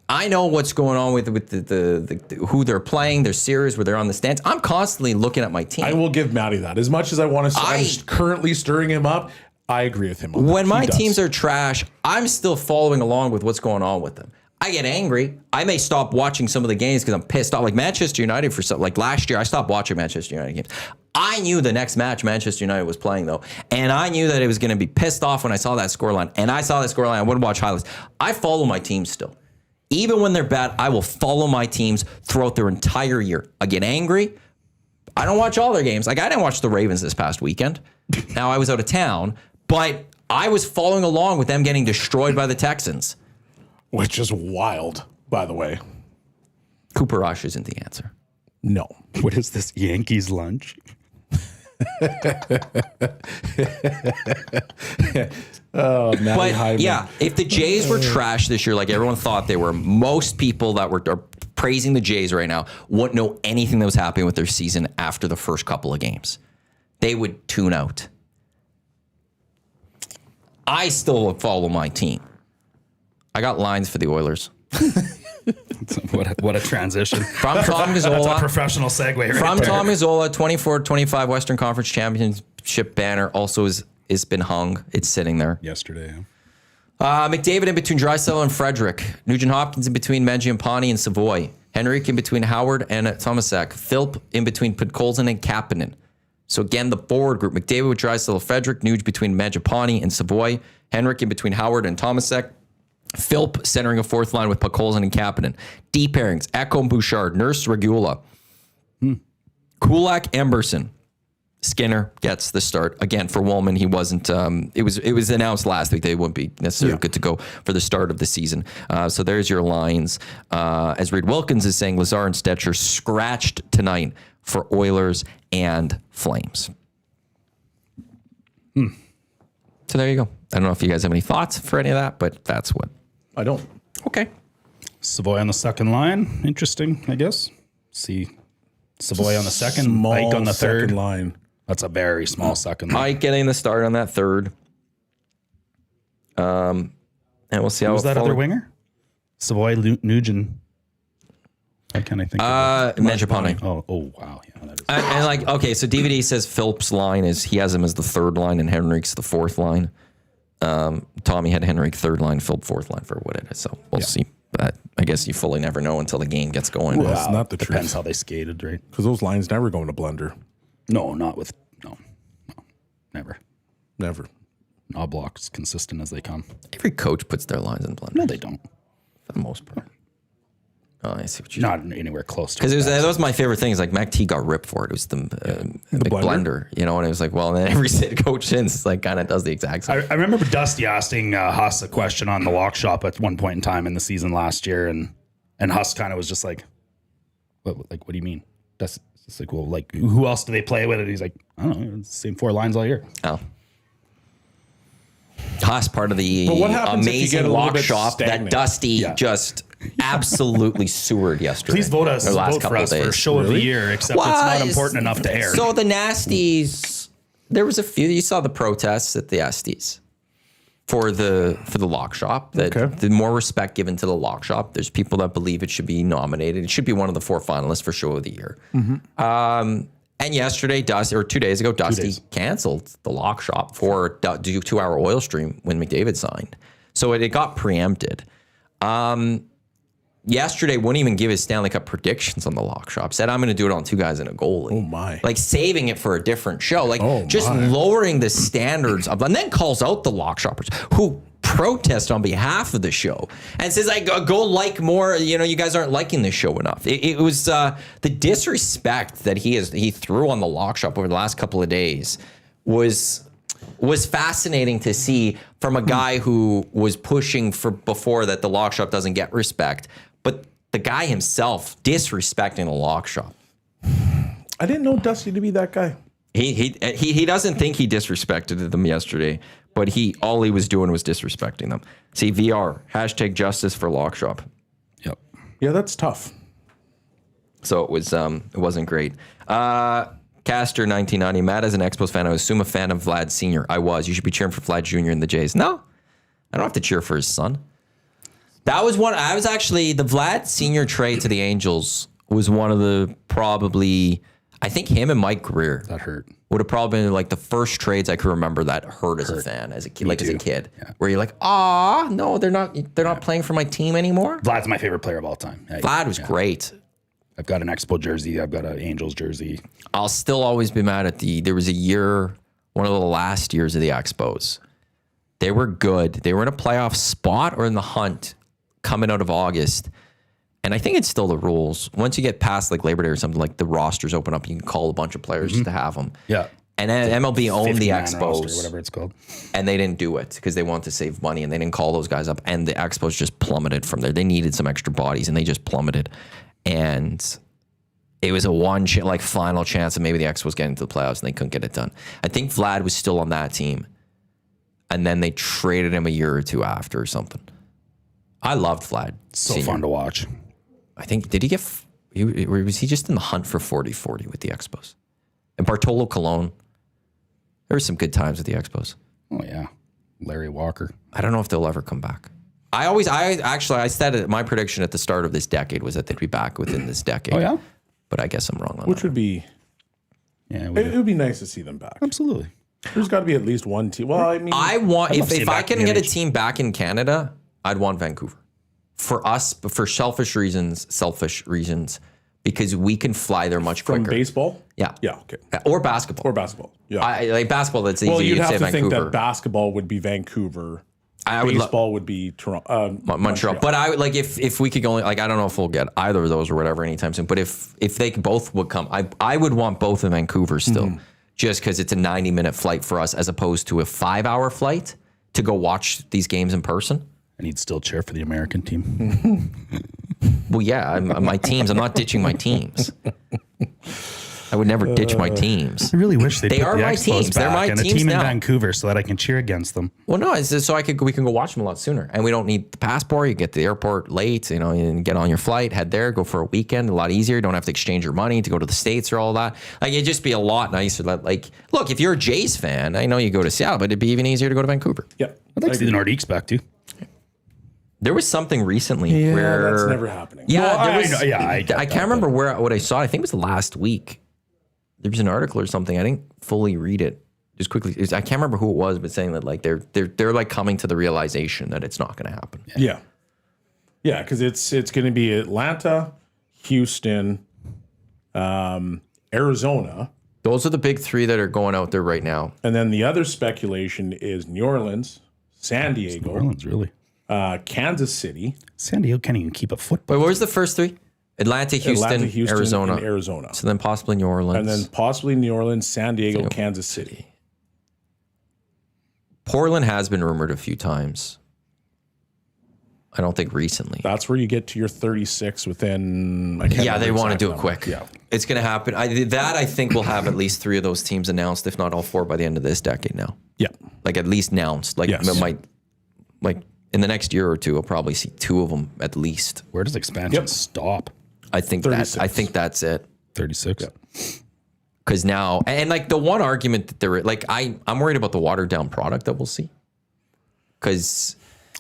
I know what's going on with the who they're playing, their series, where they're on the stands. I'm constantly looking at my team. I will give Matty that. As much as I want to, I'm currently stirring him up. I agree with him on When that. my He does. teams are trash, I'm still following along with what's going on with them. I get angry. I may stop watching some of the games because I'm pissed off. Like Manchester United, for something like last year, I stopped watching Manchester United games. I knew the next match Manchester United was playing, though, and I knew that it was going to be pissed off when I saw that scoreline. And I saw that scoreline. I wouldn't watch highlights. I follow my teams still. Even when they're bad, I will follow my teams throughout their entire year. I get angry. I don't watch all their games. Like, I didn't watch the Ravens this past weekend. Now, I was out of town, but I was following along with them getting destroyed by the Texans. Which is wild, by the way. Cooper Rush isn't the answer. No. What is this, Yankees lunch? Matty But Hyman. yeah, if the Jays were trash this year, like everyone thought they were, most people that are praising the Jays right now wouldn't know anything that was happening with their season after the first couple of games. they would tune out. I still would follow my team. I got lines for the Oilers. What a transition. From Tom That's a Gazzola. professional segue right From there. Tom Gazzola, 24-25 Western Conference Championship banner also is been hung. It's sitting there. Yesterday. McDavid in between Draisaitl and Frederick. Nugent Hopkins in between Mangiapane and Savoy. Henrik in between Howard and Tomasek. Philp in between Podkolzin and Kapanen. So again, the forward group. McDavid with Draisaitl, Frederick. Nuge between Mangiapane and Savoy. Henrik in between Howard and Tomasek. Philp centering a fourth line with Podkolzin and Kapanen. Deep pairings. Ekholm, Bouchard. Nurse, Regula. Kulak, Emberson. Skinner gets the start. Again, for Woolman, he wasn't, it was announced last week they wouldn't be necessarily good to go for the start of the season. So there's your lines. As Reed Wilkins is saying, Lazar and Stetcher scratched tonight for Oilers and Flames. So there you go. I don't know if you guys have any thoughts for any of that, but that's what. I don't. Okay. Savoy on the second line. Interesting, I guess. See Savoy on the second, Ike on the third second line. That's a very small second line. Ike getting the start on that third. And we'll see how Who's it that other forward. winger? Savoy Nugent. Why can't I think of it? Mangiapane. Oh, wow. Yeah, that is. And like, okay, so DVD says Philp's line is he has him as the third line and Henrik's the fourth line. Tommy had Henrik third line, Philp fourth line for what it is. So we'll see. But I guess you fully never know until the game gets going. Well, that's not the Depends truth. how they skated, right? Because those lines never go in a blender. No, not with, no, never. Never. All blocks consistent as they come. Every coach puts their lines in blender No, they don't. for the most part. Oh, I see what you Not anywhere close to Because it. that was my favorite thing. Is like Mac T got ripped for it. It was the blender. blender, you know, and it was like, well, and then every coach since like kind of does the exact same. I remember Dusty asking Huss a question on the lock shop at one point in time in the season last year, and Huss kind of was just like, what do you mean? That's it's like, well, like who else do they play with? And he's like, I don't know, it's the same four lines all year. Oh. Haas part of the But what happens if you get amazing a little lock bit shop that stagnant? Dusty just absolutely sewered yesterday. Please vote us, or the last vote for couple us of for days. show of the year, except it's not important enough to air. So the Nasties, there was a few. You saw the protests at the Estes for the lock shop. That Okay. the more respect given to the lock shop. There's people that believe it should be nominated. It should be one of the 4 finalists for show of the year. And yesterday, Dusty, or 2 days ago, Dusty canceled the lock shop for 2-hour oil stream when McDavid signed. So it got preempted. Yesterday, wouldn't even give his Stanley Cup predictions on the lock shop. Said, I'm going to do it on 2 guys and a goalie. Oh, my. Like saving it for a different show. Like just my. lowering the standards of, and then calls out the lock shoppers who protest on behalf of the show and says, like, go like more, you know, you guys aren't liking this show enough. It was the disrespect that he threw on the lock shop over the last couple of days was fascinating to see from a guy who was pushing for before that the lock shop doesn't get respect, but the guy himself disrespecting the lock shop. I didn't know Dusty to be that guy. He doesn't think he disrespected them yesterday, but all he was doing was disrespecting them. See, VR, #justice for lock shop. Yep. Yeah, that's tough. So it wasn't great. Caster 1990, Matt, as an Expos fan, I assume a fan of Vlad Sr. I was. You should be cheering for Vlad Jr. and the Jays. No, I don't have to cheer for his son. That was one. I was actually the Vlad Sr. trade to the Angels was one of the probably. I think him and Mike Greer That hurt. would have probably been like the first trades I could remember that hurt as a fan, as a kid, as a kid, where you're like, ah, no, they're not playing for my team anymore. Vlad's my favorite player of all time. Vlad was great. I've got an Expo jersey. I've got an Angels jersey. I'll still always be mad at there was a year, one of the last years of the Expos. They were good. They were in a playoff spot or in the hunt coming out of August. And I think it's still the rules. Once you get past like Labor Day or something, like the rosters open up, you can call a bunch of players just to have them. Yeah. And then MLB owned the 50-man roster, Expos, whatever it's called. and they didn't do it because they wanted to save money, and they didn't call those guys up. And the Expos just plummeted from there. They needed some extra bodies, and they just plummeted. And it was a final chance that maybe the Expos getting to the playoffs, and they couldn't get it done. I think Vlad was still on that team, and then they traded him a year or two after or something. I loved Vlad. So Senior. fun to watch. I think, did he get, was he just in the hunt for 40-40 with the Expos? And Bartolo Colon, There were some good times with the Expos. Oh yeah, Larry Walker. I don't know if they'll ever come back. I said it, my prediction at the start of this decade was that they'd be back within this decade. Oh yeah, But I guess I'm wrong on Which that. would be, yeah. it would be nice to see them back. Absolutely. There's got to be at least one team. Well, I mean, I want, love to see if it I back can in the get a NHL. team back in Canada, I'd want Vancouver. For us, but for selfish reasons, because we can fly there much from quicker. baseball? Yeah. Yeah, okay. Or basketball. Or basketball. Yeah. Like basketball, that's easy. well, you'd have say to think Vancouver. that basketball would be Vancouver. I would Baseball would be Toronto, Montreal. But I would like if we could go, like, I don't know if we'll get either of those or whatever anytime soon. But if they both would come, I would want both in Vancouver still, just because it's a 90-minute flight for us as opposed to a 5-hour flight to go watch these games in person. And he'd still cheer for the American team. Well, yeah, my teams. I'm not ditching my teams. I would never ditch my teams. I really wish they'd They put are the my Expos teams. They're back my and a teams team now. in Vancouver so that I can cheer against them. Well, no, it's just so we can go watch them a lot sooner, and we don't need the passport. You get to the airport late, and get on your flight, head there, go for a weekend, a lot easier. You don't have to exchange your money to go to the States or all that. Like, it'd just be a lot nicer. Like, look, if you're a Jays fan, I know you go to Seattle, but it'd be even easier to go to Vancouver. Yeah. I'd like to see the Nordiques back too. There was something recently where that's never happening. Yeah, No, there I was, know, yeah, I get I that, can't remember what I saw. I think it was last week. There was an article or something. I didn't fully read it. Just quickly, I can't remember who it was, but saying that like they're like coming to the realization that it's not going to happen. Yeah. Yeah, because it's going to be Atlanta, Houston, Arizona, Those are the big three that are going out there right now. and then the other speculation is New Orleans, San New Diego, Orleans, really. Kansas City, San Diego can't even keep a football. Wait, what was the first three? Atlanta, Houston, Arizona. and Arizona. So then possibly New Orleans. And then possibly New Orleans, San Diego, Kansas City. Portland has been rumored a few times. I don't think recently. That's where you get to your 36 within. I can't Yeah, they remember want to exact do it number. quick. Yeah. It's going to happen. I think we'll have at least 3 of those teams announced, if not all 4, by the end of this decade now. Yeah. Like at least announced. Like Yes. like in the next year or two, I'll probably see 2 of them at least. Where does expansion Yep. stop? I think 36. that's it. 36. Because now, and like the one argument that there, like I'm worried about the watered down product that we'll see. Because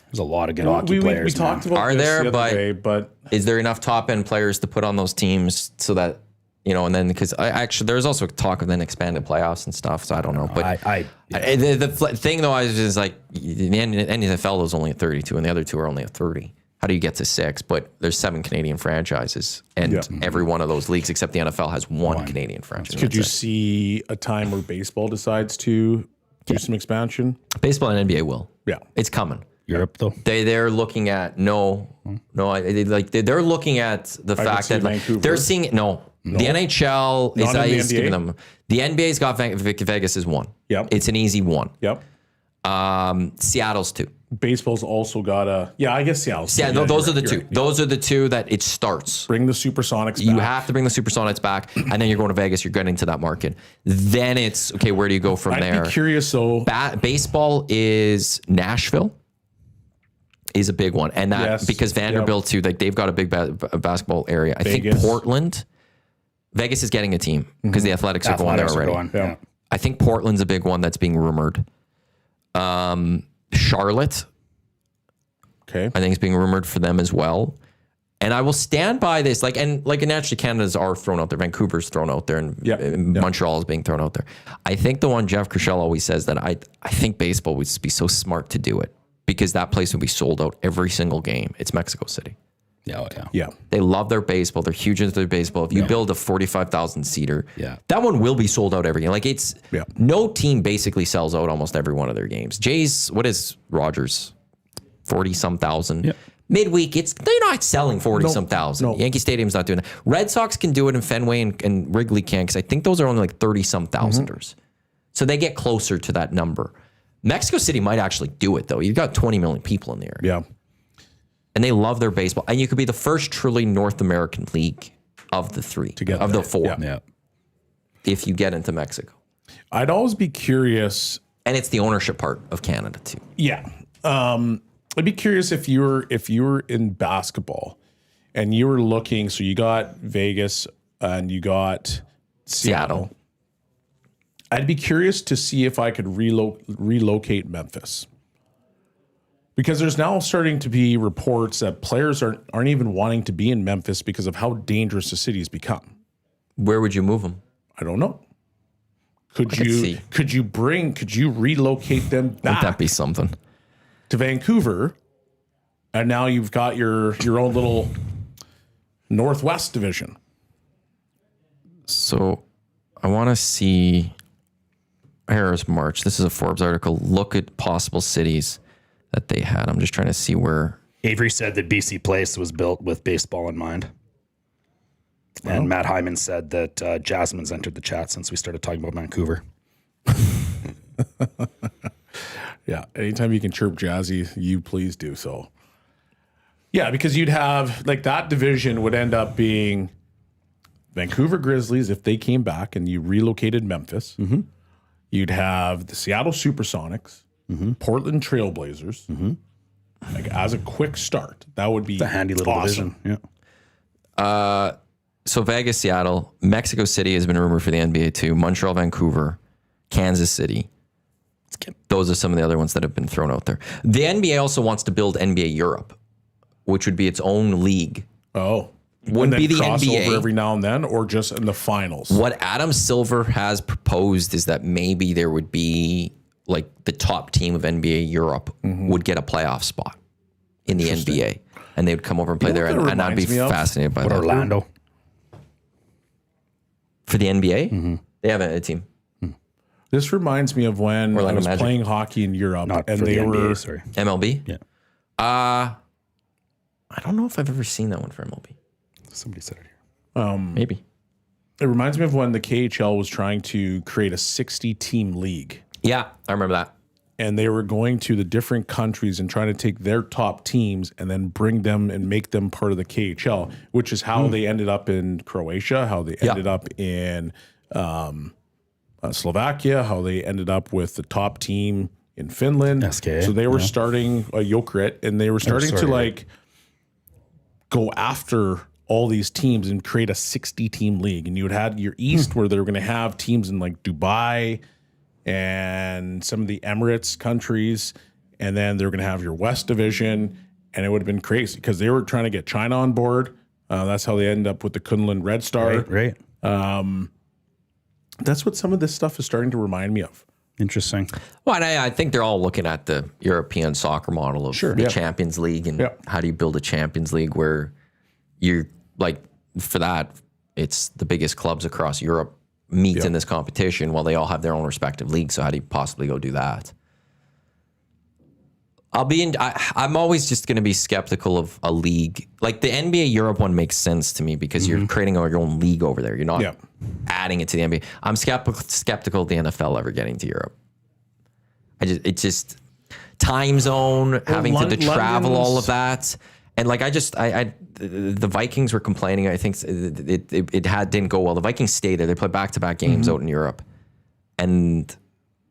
There's a lot of good hockey We players. talked man. about Are this there, the other but- day, but is there enough top end players to put on those teams so that, and then because there's also talk of then expanded playoffs and stuff. So I don't know. But the thing though is like the NFL is only at 32 and the other 2 are only at 30. How do you get to 6? But there's 7 Canadian franchises, and every one of those leagues except the NFL has one Canadian franchise. could you That's it. see a time where baseball decides to do some expansion? Baseball and NBA will. Yeah. It's coming. Europe, though. They're looking at they're looking at the fact see that like, Vancouver. they're seeing the NHL Not in the is giving NBA? them the NBA's got Vegas is 1. Yep. It's an easy 1. Yep. Seattle's 2. Baseball's also got I guess Seattle's. Yeah, those are the you're 2. right. Those are the 2 that it starts. Bring the Supersonics You back. have to bring the Supersonics back, and then you're going to Vegas. You're getting to that market. Then it's okay. Where do you go from I'd there? be curious though. Baseball is Nashville is a big one, and that Yes. because Vanderbilt too, like they've got a big basketball area. I think Vegas. Vegas is getting a team because the Athletics are going there Athletics are already. going, Yeah. I think Portland's a big one that's being rumored. Charlotte, Okay. I think is being rumored for them as well. And I will stand by this, and naturally Canada's are thrown out there. Vancouver's thrown out there, and Montreal is being thrown out there. I think the one Jeff Crushell always says that I think baseball would be so smart to do it because that place would be sold out every single game. It's Mexico City. Yeah. Yeah. They love their baseball. They're huge into their baseball. If you build a 45,000 seater, that one will be sold out every game. Like no team basically sells out almost every one of their games. Jays, what is Rogers? 40-some thousand. Yeah. Midweek, they're not selling 40-some thousand. No. Yankee Stadium's not doing that. Red Sox can do it in Fenway and Wrigley can because I think those are only like 30-some thousanders. So they get closer to that number. Mexico City might actually do it though. You've got 20 million people in the area. Yeah. And they love their baseball. And you could be the first truly North American league of the 3, of the 4, Yeah. if you get into Mexico. I'd always be curious. And it's the ownership part of Canada too. Yeah. I'd be curious if you were in basketball and you were looking, so you got Vegas and you got Seattle. I'd be curious to see if I could relocate Memphis. Because there's now starting to be reports that players aren't even wanting to be in Memphis because of how dangerous the city's become. Where would you move them? I don't know. Could you relocate them back Wouldn't that be something? to Vancouver? And now you've got your own little Northwest division. So I want to see. Here's March. This is a Forbes article. Look at possible cities that they had. I'm just trying to see where. Avery said that BC Place was built with baseball in mind. And Matt Hyman said that Jasmine's entered the chat since we started talking about Vancouver. Yeah, anytime you can chirp Jazzy, you please do so. Yeah, because you'd have, like, that division would end up being Vancouver Grizzlies if they came back and you relocated Memphis. Mm-hmm. You'd have the Seattle Supersonics, Portland Trailblazers. Like, as a quick start, that would be It's a handy little awesome. division. Yeah. So Vegas, Seattle, Mexico City has been rumored for the NBA too. Montreal, Vancouver, Kansas City. Those are some of the other ones that have been thrown out there. The NBA also wants to build NBA Europe, which would be its own league. Oh. Would be the crossover NBA. every now and then, or just in the finals? What Adam Silver has proposed is that maybe there would be, like, the top team of NBA Europe would get a playoff spot in the NBA, and they would come over and play there, what that and I'd be reminds me of? fascinated by But that. Orlando. For the NBA, they have a team. This reminds me of when I Orlando was Magic. playing hockey in Europe, Not and for they the were NBA, sorry. MLB. Yeah. I don't know if I've ever seen that one for MLB. Somebody said it here. Maybe. It reminds me of when the KHL was trying to create a 60-team league, Yeah, I remember that. and they were going to the different countries and trying to take their top teams and then bring them and make them part of the KHL, which is how they ended up in Croatia, how they ended up in Slovakia, how they ended up with the top team in Finland. SK, So they were starting a Jokerit, and they were starting to, sorry. like, go after all these teams and create a 60-team league. And you would have your East where they were going to have teams in, like, Dubai and some of the Emirates countries, and then they're going to have your West division, and it would have been crazy because they were trying to get China on board. That's how they end up with the Kunlun Red Star. Right. That's what some of this stuff is starting to remind me of. Interesting. Well, and I think they're all looking at the European soccer model of the Champions League, and how do you build a Champions League where you're, like, for that, it's the biggest clubs across Europe meet in this competition while they all have their own respective leagues. So how do you possibly go do that? I'm always just going to be skeptical of a league. Like, the NBA Europe one makes sense to me because you're creating your own league over there. You're not adding it to the NBA. I'm skeptical of the NFL ever getting to Europe. It's just time zone, having to travel all of that. And, like, the Vikings were complaining. I think it didn't go well. The Vikings stayed there. They played back-to-back games out in Europe. And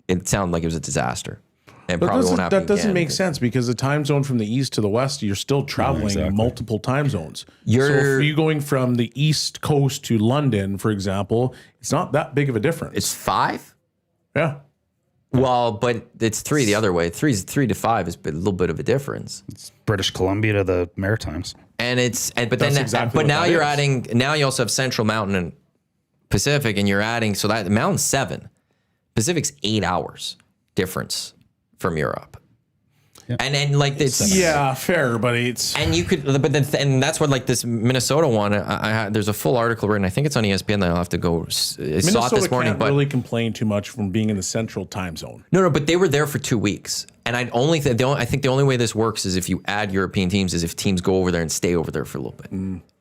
it sounded like it was a disaster. And But probably won't happen that doesn't again. make sense because the time zone from the east to the west, you're still traveling multiple time zones. So You're- if you're going from the east coast to London, for example, it's not that big of a difference. It's 5? Yeah. Well, but it's 3 the other way. 3 to 5 is a little bit of a difference. British Columbia to the Maritimes. And but That's then exactly but what now that you're is. adding, now you also have Central Mountain and Pacific, and you're adding, so that Mountain's 7. Pacific's 8 hours difference from Europe. And then, like, it's Yeah, fair, but it's and you could, but then, and that's what, like, this Minnesota one. There's a full article written. I think it's on ESPN. That I'll have to go. I saw it Minnesota this morning, can't but really complain too much from being in the central time zone. no, but they were there for 2 weeks, and I think the only way this works is if you add European teams, is if teams go over there and stay over there for a little bit.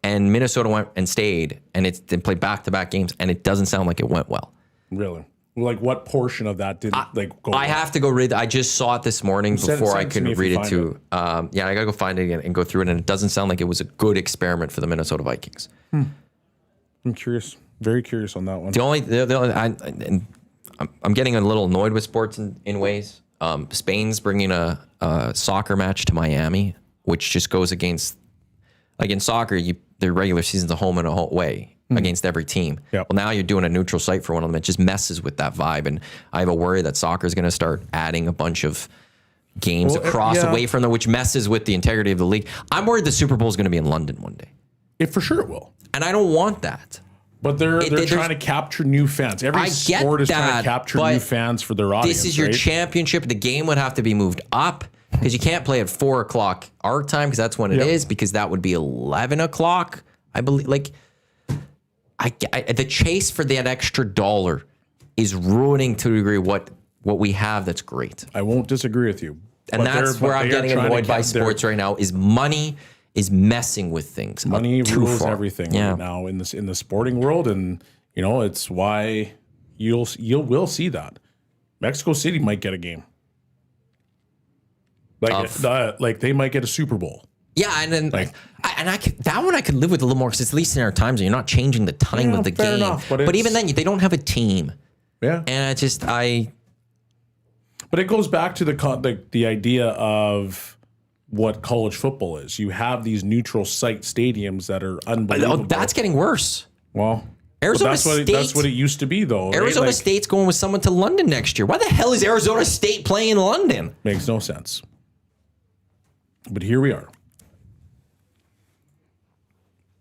And Minnesota went and stayed, and they played back-to-back games, and it doesn't sound like it went well. Really. Like, what portion of that didn't go I have to go read. I just saw it this morning before send I it to could me if read you it find too. Yeah, I gotta go find it again and go through it, and it doesn't sound like it was a good experiment for the Minnesota Vikings. I'm curious. Very curious on that one. I'm getting a little annoyed with sports in ways. Spain's bringing a soccer match to Miami, which just goes against, like, in soccer, the regular season's a home and a away. against every team. Yep. Well, now you're doing a neutral site for one of them. It just messes with that vibe. And I have a worry that soccer is going to start adding a bunch of games across away from them, which messes with the integrity of the league. I'm worried the Super Bowl is going to be in London one day. For sure it will. And I don't want that. But they're trying to capture new fans. Every sport is trying to capture new fans for their audience. This is your championship. The game would have to be moved up because you can't play at 4 o'clock our time because that's when it is, because that would be 11 o'clock. I believe, like, the chase for that extra dollar is ruining to a degree what we have that's great. I won't disagree with you. And that's where I'm getting annoyed by sports right now is money is messing with things. Money rules everything right now in the sporting world, and it's why you will see that. Mexico City might get a game. Like they might get a Super Bowl. Yeah, and then that one I could live with a little more because it's at least in our time zone. You're not changing the time of the game. Enough, but even then, they don't have a team. Yeah, and But it goes back to the idea of what college football is. You have these neutral site stadiums that are unbelievable. Oh, that's getting worse. Well, Arizona State. That's what it used to be, though. Arizona State's going with someone to London next year. Why the hell is Arizona State playing in London? Makes no sense. But here we are.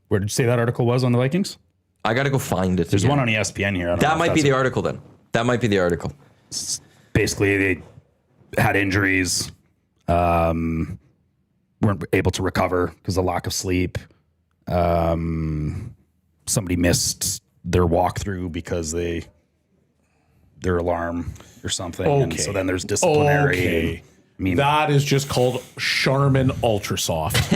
Where did you say that article was on the Vikings? I got to go find it. There's one on ESPN here. That might be the article then. That might be the article. Basically, they had injuries, weren't able to recover because of lack of sleep. Somebody missed their walkthrough because their alarm or something. Okay. And so then there's disciplinary. Okay. I mean, that is just called Charmin Ultra Soft.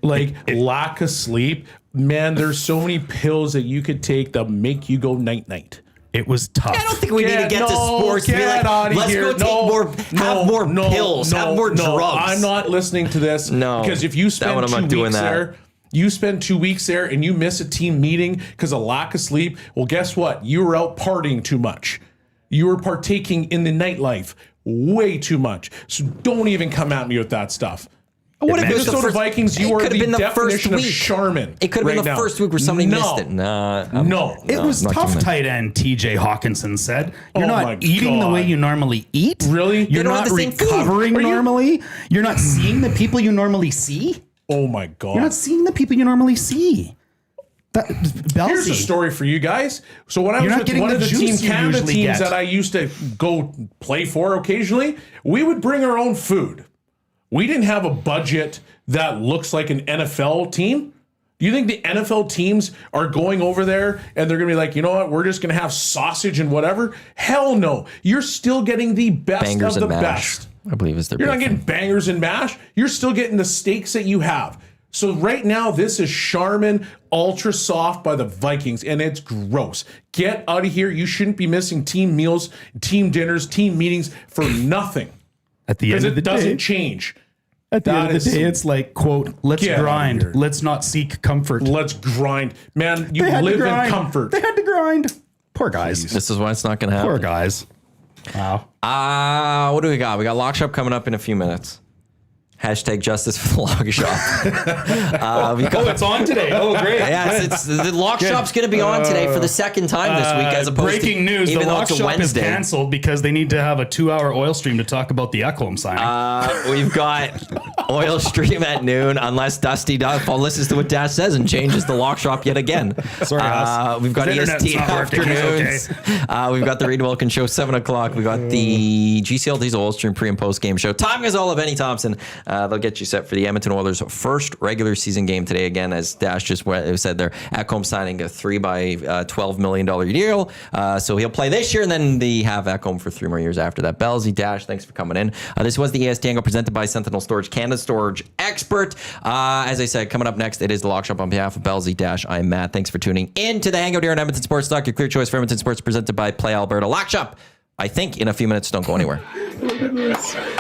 Lack of sleep. Man, there's so many pills that you could take that make you go night-night. it was tough. I don't think we need to get to sports to be like, let's go take more, have more pills, have more drugs. I'm not listening to this. No. Because if you spend 2 weeks there, you spend 2 weeks there and you miss a team meeting because of lack of sleep, well, guess what? You were out partying too much. You were partaking in the nightlife way too much. So don't even come at me with that stuff. What if Minnesota Vikings, you are the definition of Charmin. It could have been the first week where somebody missed it. No. It was tough, tight end TJ Hawkinson said. You're not eating the way you normally eat. Really? You're not recovering normally. You're not seeing the people you normally see. Oh, my God. You're not seeing the people you normally see. Here's a story for you guys. So when I was with one of the Team Canada teams that I used to go play for occasionally, we would bring our own food. We didn't have a budget that looks like an NFL team. Do you think the NFL teams are going over there and they're going to be like, you know what, we're just going to have sausage and whatever? Hell no. You're still getting the best bangers of the and mash, best. I believe is their You're not getting bangers and mash. You're still getting the steaks that you have. So right now, this is Charmin Ultra Soft by the Vikings, and it's gross. Get out of here. You shouldn't be missing team meals, team dinners, team meetings for nothing. At the end of the day, because it doesn't change. At the end of the day, it's like, quote, let's grind. Let's not seek comfort. Let's grind. Man, you live in comfort. They had to grind. Poor guys. This is why it's not going to happen. Poor guys. Wow. What do we got? We got Lock Shop coming up in a few minutes. Hashtag justice for the Lock Shop. It's on today. Oh, great. Yeah, the Lock Shop's going to be on today for the second time this week, as opposed breaking news, even the though Lock it's a Shop Wednesday. is canceled because they need to have a 2-hour oil stream to talk about the Ekholm signing. We've got oil stream at noon, unless Dusty Paul listens to what Dash says and changes the Lock Shop yet again. Sorry, guys. We've got EST afternoons. We've got the Reed Wilkins Show, 7 o'clock. We've got the GCLT's oil stream pre and post game show. Time is all of Benny Thompson. They'll get you set for the Edmonton Oilers' first regular season game today. Again, as Dash just said there, Ekholm signing a $3 by $12 million deal. So he'll play this year, and then they have Ekholm for 3 more years after that. Bellsy, Dash, thanks for coming in. This was the EST Hangout presented by Sentinel Storage, Canada Storage Expert. As I said, coming up next, it is the Lock Shop. On behalf of Bellsy, Dash, I'm Matt. Thanks for tuning in to the Hangout here on Edmonton Sports Talk, your clear choice for Edmonton Sports, presented by Play Alberta. Lock Shop, I think, in a few minutes. Don't go anywhere.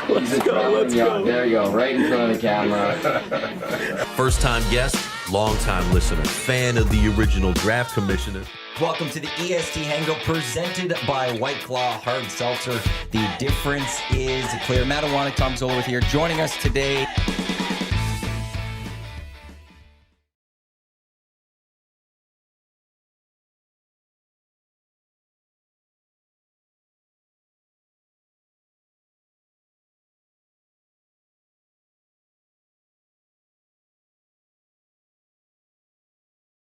Let's go. There you go, right in front of the camera. First-time guest, long-time listener, fan of the original draft commissioner. Welcome to the EST Hangout presented by White Claw Hard Seltzer. The difference is clear. Matt Iwanyk, Tom Zola with here, joining us today.